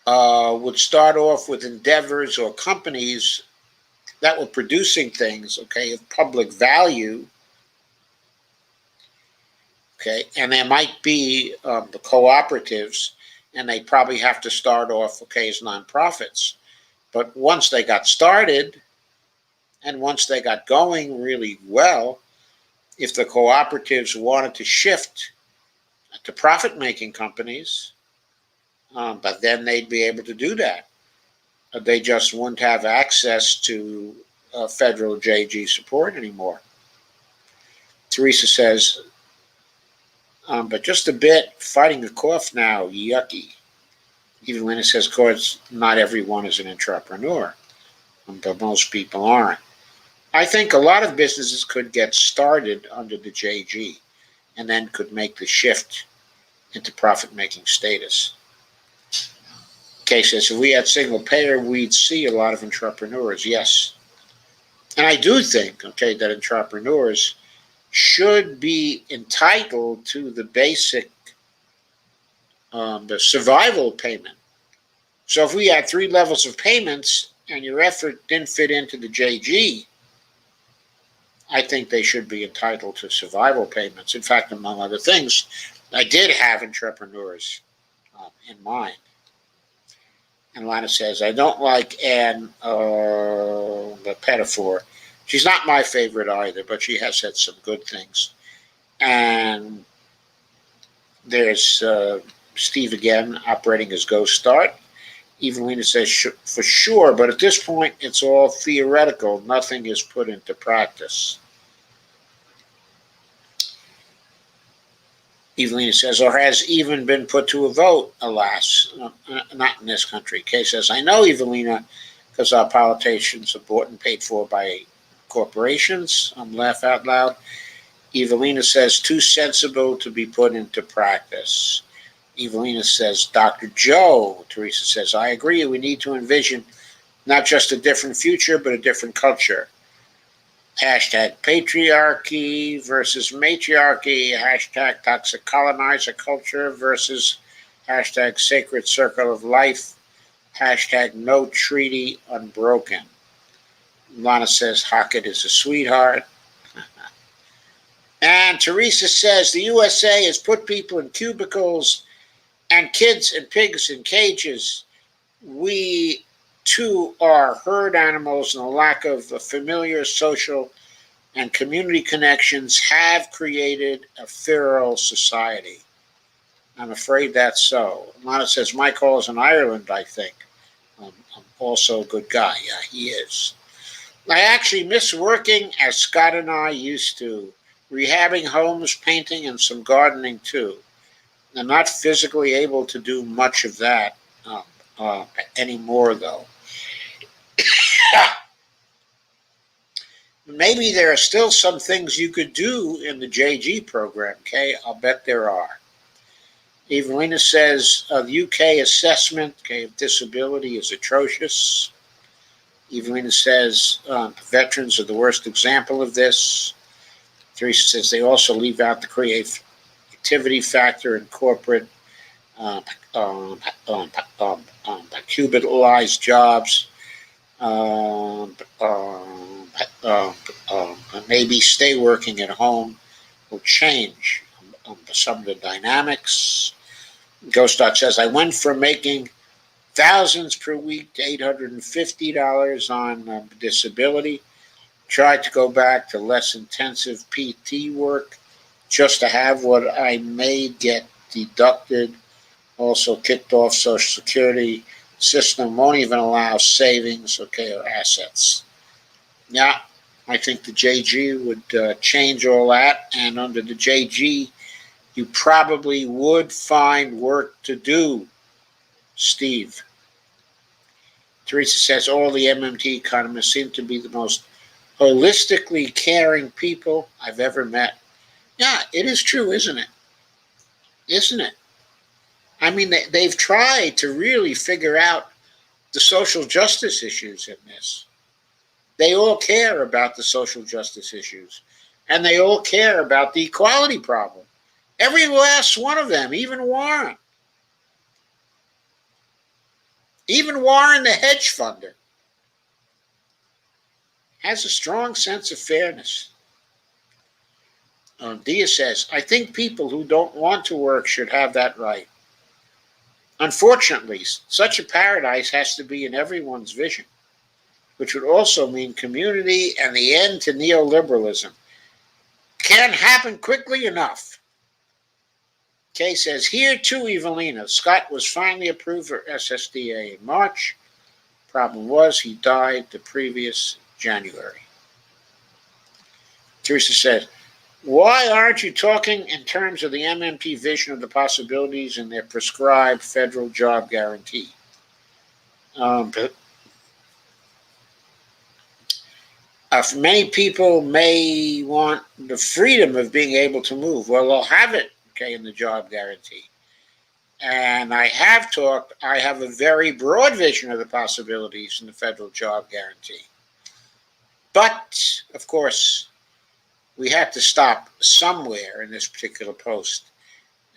would start off with endeavors or companies that were producing things, okay, of public value. Okay, and there might be the cooperatives, and they probably have to start off, okay, as nonprofits. But once they got started, and once they got going really well, if the cooperatives wanted to shift to profit-making companies, but then they'd be able to do that. They just wouldn't have access to federal JG support anymore. Teresa says, but just a bit, fighting a cough now, yucky. Even when it says, of course, not everyone is an entrepreneur, but most people aren't. I think a lot of businesses could get started under the JG and then could make the shift into profit-making status. Okay, says, if we had single payer, we'd see a lot of entrepreneurs, yes. And I do think, okay, that entrepreneurs should be entitled to the basic, the survival payment. So if we had 3 levels of payments and your effort didn't fit into the JG, I think they should be entitled to survival payments. In fact, among other things, I did have entrepreneurs in mind. And Lana says, I don't like Anne, the Pettifor. She's not my favorite either, but she has said some good things. And there's Steve again, operating as Go Start. Evelina says, for sure, but at this point, it's all theoretical. Nothing is put into practice. Evelina says, or has even been put to a vote, alas, not in this country. Kay says, I know, Evelina, because our politicians are bought and paid for by corporations. Laugh out loud. Evelina says, too sensible to be put into practice. Evelina says, Dr. Joe. Teresa says, I agree. We need to envision not just a different future, but a different culture. Hashtag patriarchy versus matriarchy. Hashtag toxic colonizer culture versus hashtag sacred circle of life. Hashtag no treaty unbroken. Lana says Hockett is a sweetheart. And Teresa says the USA has put people in cubicles and kids and pigs in cages. We too are herd animals, and the lack of familiar social and community connections have created a feral society. I'm afraid that's so. Lana says Michael is in Ireland, I think. Also a good guy. Yeah, he is. I actually miss working as Scott and I used to, rehabbing homes, painting, and some gardening too. I'm not physically able to do much of that uh, anymore, though. Maybe there are still some things you could do in the JG program, okay? I'll bet there are. Evelina says the UK assessment of disability is atrocious. Evelina says veterans are the worst example of this. Teresa says they also leave out the creativity factor in corporate um, um, um, cubitalized jobs. Um, um, um, Maybe stay working at home will change some of the dynamics. Ghost Doc says I went from making thousands per week to $850 on disability. Tried to go back to less intensive PT work just to have what I made get deducted. Also kicked off Social Security system won't even allow savings, okay, or assets. Yeah, I think the JG would change all that, and under the JG, you probably would find work to do, Steve. Teresa says all the MMT economists seem to be the most holistically caring people I've ever met. Yeah, it is true, isn't it? Isn't it? I mean, they've tried to really figure out the social justice issues in this. They all care about the social justice issues, and they all care about the equality problem. Every last one of them, even Warren. Even Warren, the hedge funder, has a strong sense of fairness. Dia says, I think people who don't want to work should have that right. Unfortunately, such a paradise has to be in everyone's vision, which would also mean community and the end to neoliberalism. Can't happen quickly enough. Kay says, here too, Evelina. Scott was finally approved for SSDA in March. Problem was, he died the previous January. Teresa says, why aren't you talking in terms of the MMT vision of the possibilities in their prescribed federal job guarantee? But many people may want the freedom of being able to move. Well, they'll have it, okay, in the job guarantee. And I have a very broad vision of the possibilities in the federal job guarantee. But, of course, we had to stop somewhere in this particular post.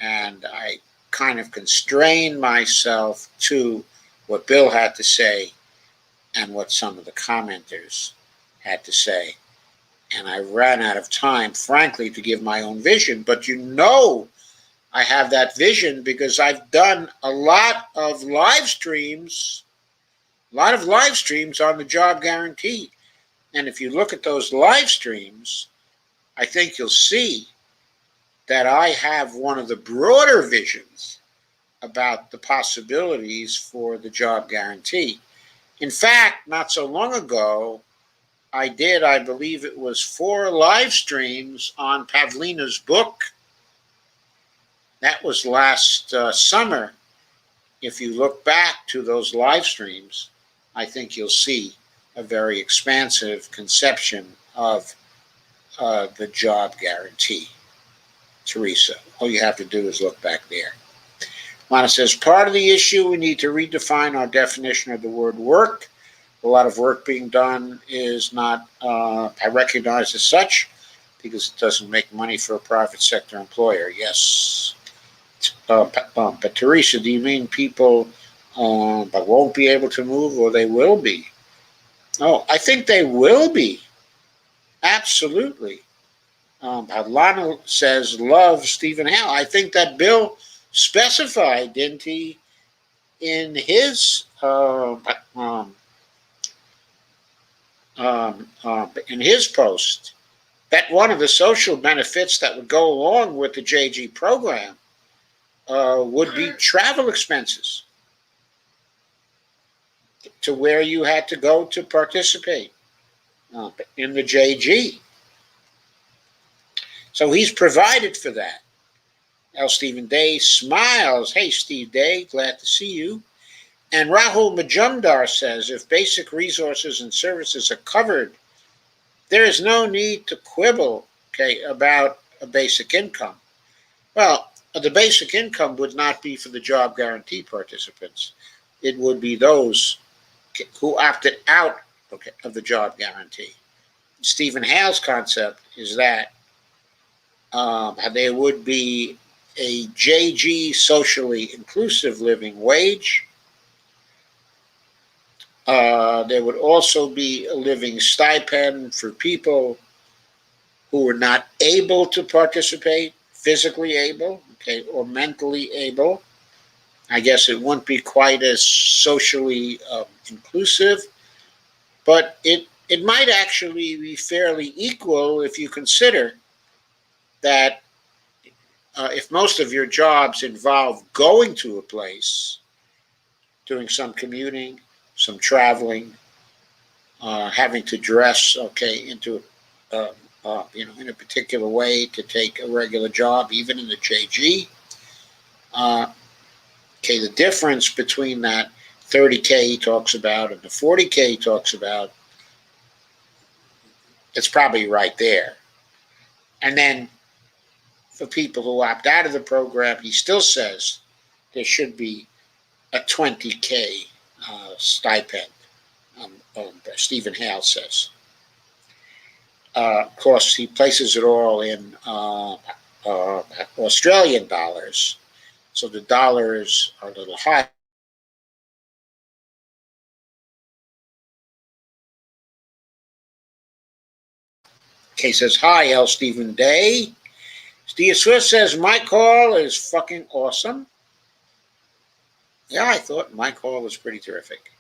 And I kind of constrained myself to what Bill had to say and what some of the commenters had to say. And I ran out of time, frankly, to give my own vision. But I have that vision because I've done a lot of live streams on the job guarantee. And if you look at those live streams, I think you'll see that I have one of the broader visions about the possibilities for the job guarantee. In fact, not so long ago, I believe it was 4 live streams on Pavlina's book. That was last summer. If you look back to those live streams, I think you'll see a very expansive conception of the job guarantee. Teresa, all you have to do is look back there. Lana says, part of the issue, we need to redefine our definition of the word work. a lot of work being done is not recognized as such because it doesn't make money for a private sector employer. Yes. But Teresa, do you mean people that won't be able to move, or they will be? Oh, I think they will be. Absolutely. Lana says, love Stephen Hale. I think that Bill specified, didn't he, in his in his post, that one of the social benefits that would go along with the JG program would be travel expenses to where you had to go to participate in the JG. So he's provided for that. L. Stephen Day smiles. Hey, Steve Day, glad to see you. And Rahul Majumdar says, if basic resources and services are covered, there is no need to quibble, okay, about a basic income. Well, the basic income would not be for the job guarantee participants. It would be those who opted out, okay, of the job guarantee. Stephen Hale's concept is that there would be a JG socially inclusive living wage. There would also be a living stipend for people who were not able to participate, physically able, okay, or mentally able. I guess it wouldn't be quite as socially inclusive, but it might actually be fairly equal if you consider that if most of your jobs involve going to a place, doing some commuting, some traveling, having to dress, okay, into in a particular way to take a regular job, even in the JG. Okay, the difference between that 30K he talks about and the 40K he talks about, it's probably right there. And then for people who opt out of the program, he still says there should be a 20K stipend, Stephen Hale says. Of course, he places it all in Australian dollars, so the dollars are a little high. Okay, says, hi, L. Stephen Day. Steve Swift says, my call is fucking awesome. Yeah, I thought my call was pretty terrific.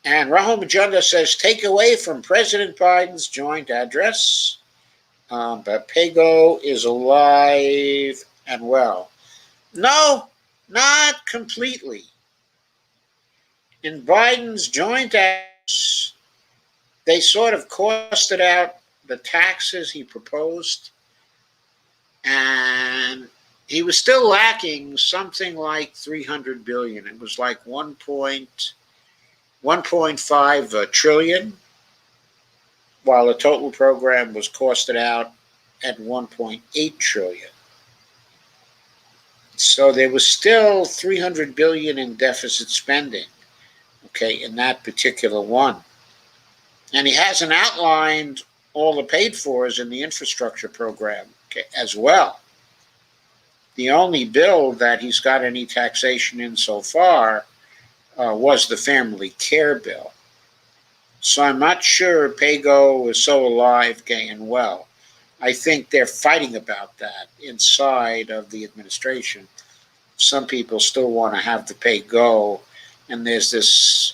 And Rahul Majunda says, take away from President Biden's joint address. But Pago is alive and well. No, not completely. In Biden's joint address, they sort of costed out the taxes he proposed, and he was still lacking something like 300 billion. It was like 1.5 trillion, while the total program was costed out at 1.8 trillion. So there was still 300 billion in deficit spending, okay, in that particular one. And he hasn't outlined all the paid fors in the infrastructure program, okay, as well. The only bill that he's got any taxation in so far was the family care bill. So I'm not sure Pago is so alive, gay, and well. I think they're fighting about that inside of the administration. Some people still want to have the pay go, and there's this,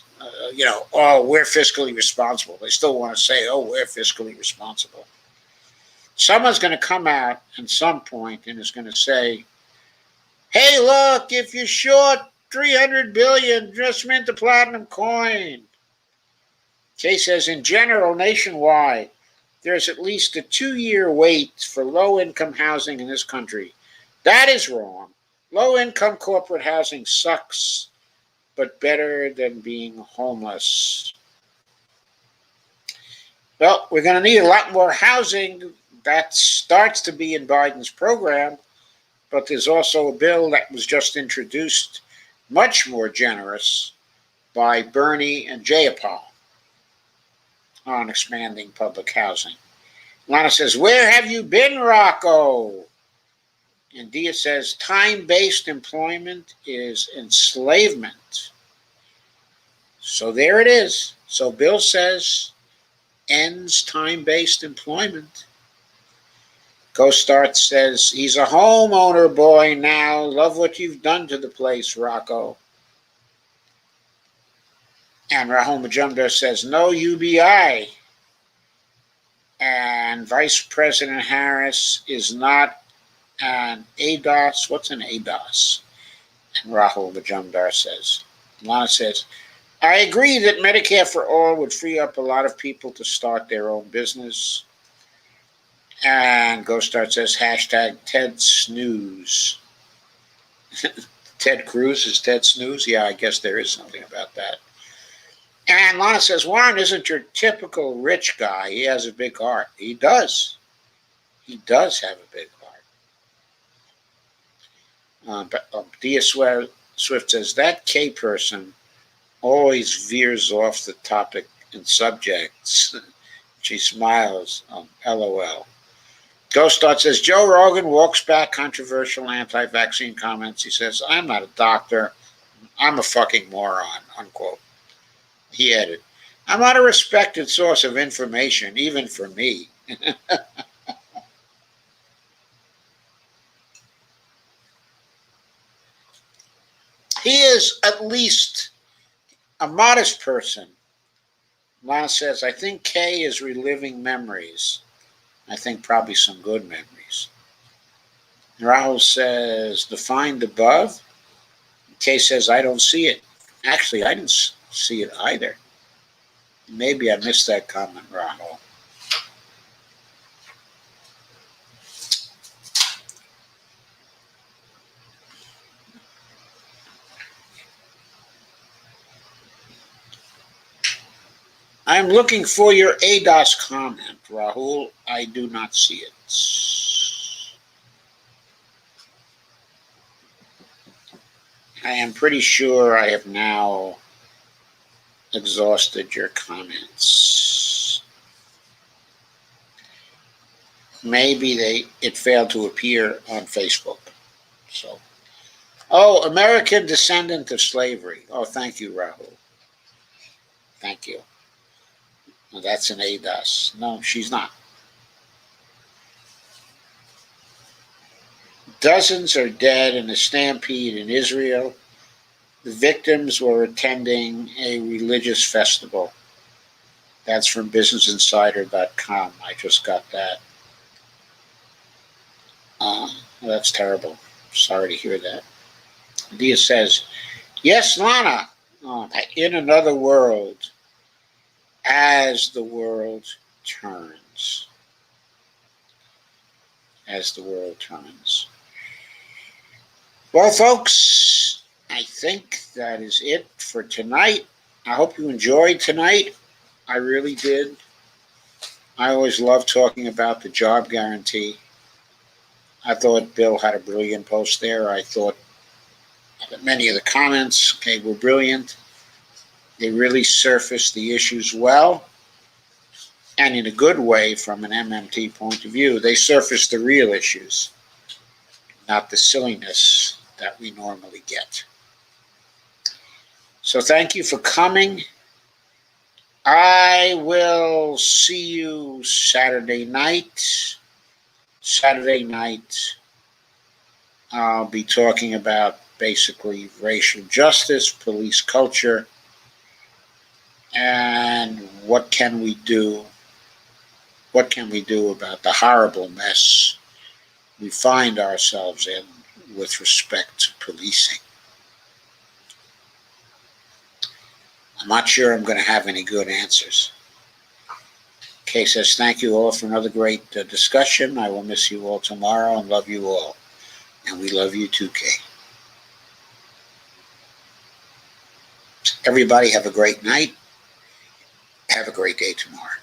oh, we're fiscally responsible. They still want to say, oh, we're fiscally responsible. Someone's going to come out at some point and is going to say, hey, look, if you're short 300 billion, just mint the platinum coin. Jay says, in general, nationwide, there's at least a 2-year wait for low-income housing in this country. That is wrong. Low-income corporate housing sucks, but better than being homeless. Well, we're going to need a lot more housing. That starts to be in Biden's program, but there's also a bill that was just introduced, much more generous, by Bernie and Jayapal. on expanding public housing. Lana says, "Where have you been, Rocco?" And Dia says, "Time-based employment is enslavement." So there it is. So Bill says, ends time-based employment. Ghost Start says, "He's a homeowner boy now. Love what you've done to the place, Rocco." And Rahul Majumdar says, "No UBI." And Vice President Harris is not an ADOS. What's an ADOS? And Rahul Majumdar says. Lana says, "I agree that Medicare for All would free up a lot of people to start their own business." And Ghost Start says, hashtag Ted Snooze. Ted Cruz is Ted Snooze? Yeah, I guess there is something about that. And Lana says, "Warren isn't your typical rich guy. He has a big heart." He does. He does have a big heart. Dia Swift says, "That K person always veers off the topic and subjects." She smiles. LOL. Ghost Dot says, "Joe Rogan walks back controversial anti-vaccine comments. He says, 'I'm not a doctor. I'm a fucking moron,' unquote." He added, "I'm not a respected source of information, even for me." He is at least a modest person. Lana says, "I think Kay is reliving memories. I think probably some good memories." Rahul says, "Defined above." Kay says, "I don't see it." Actually, I didn't see it either. Maybe I missed that comment, Rahul. I'm looking for your ADOS comment, Rahul. I do not see it. I am pretty sure I have now exhausted your comments. Maybe it failed to appear on Facebook. So, American descendant of slavery. Oh, thank you, Rahul. Thank you. Well, that's an ADOS. No, she's not. Dozens are dead in a stampede in Israel. The victims were attending a religious festival. That's from BusinessInsider.com. I just got that. That's terrible. Sorry to hear that. Dia says, "Yes, Lana, in another world, as the world turns." As the world turns. Well, folks, I think that is it for tonight. I hope you enjoyed tonight. I really did. I always love talking about the job guarantee. I thought Bill had a brilliant post there. I thought that many of the comments were brilliant. They really surfaced the issues well, and in a good way from an MMT point of view. They surfaced the real issues, not the silliness that we normally get. So thank you for coming. I will see you Saturday night. Saturday night, I'll be talking about basically racial justice, police culture, and what can we do? What can we do about the horrible mess we find ourselves in with respect to policing? I'm not sure I'm going to have any good answers. Kay says, "Thank you all for another great discussion. I will miss you all tomorrow and love you all." And we love you too, Kay. Everybody have a great night. Have a great day tomorrow.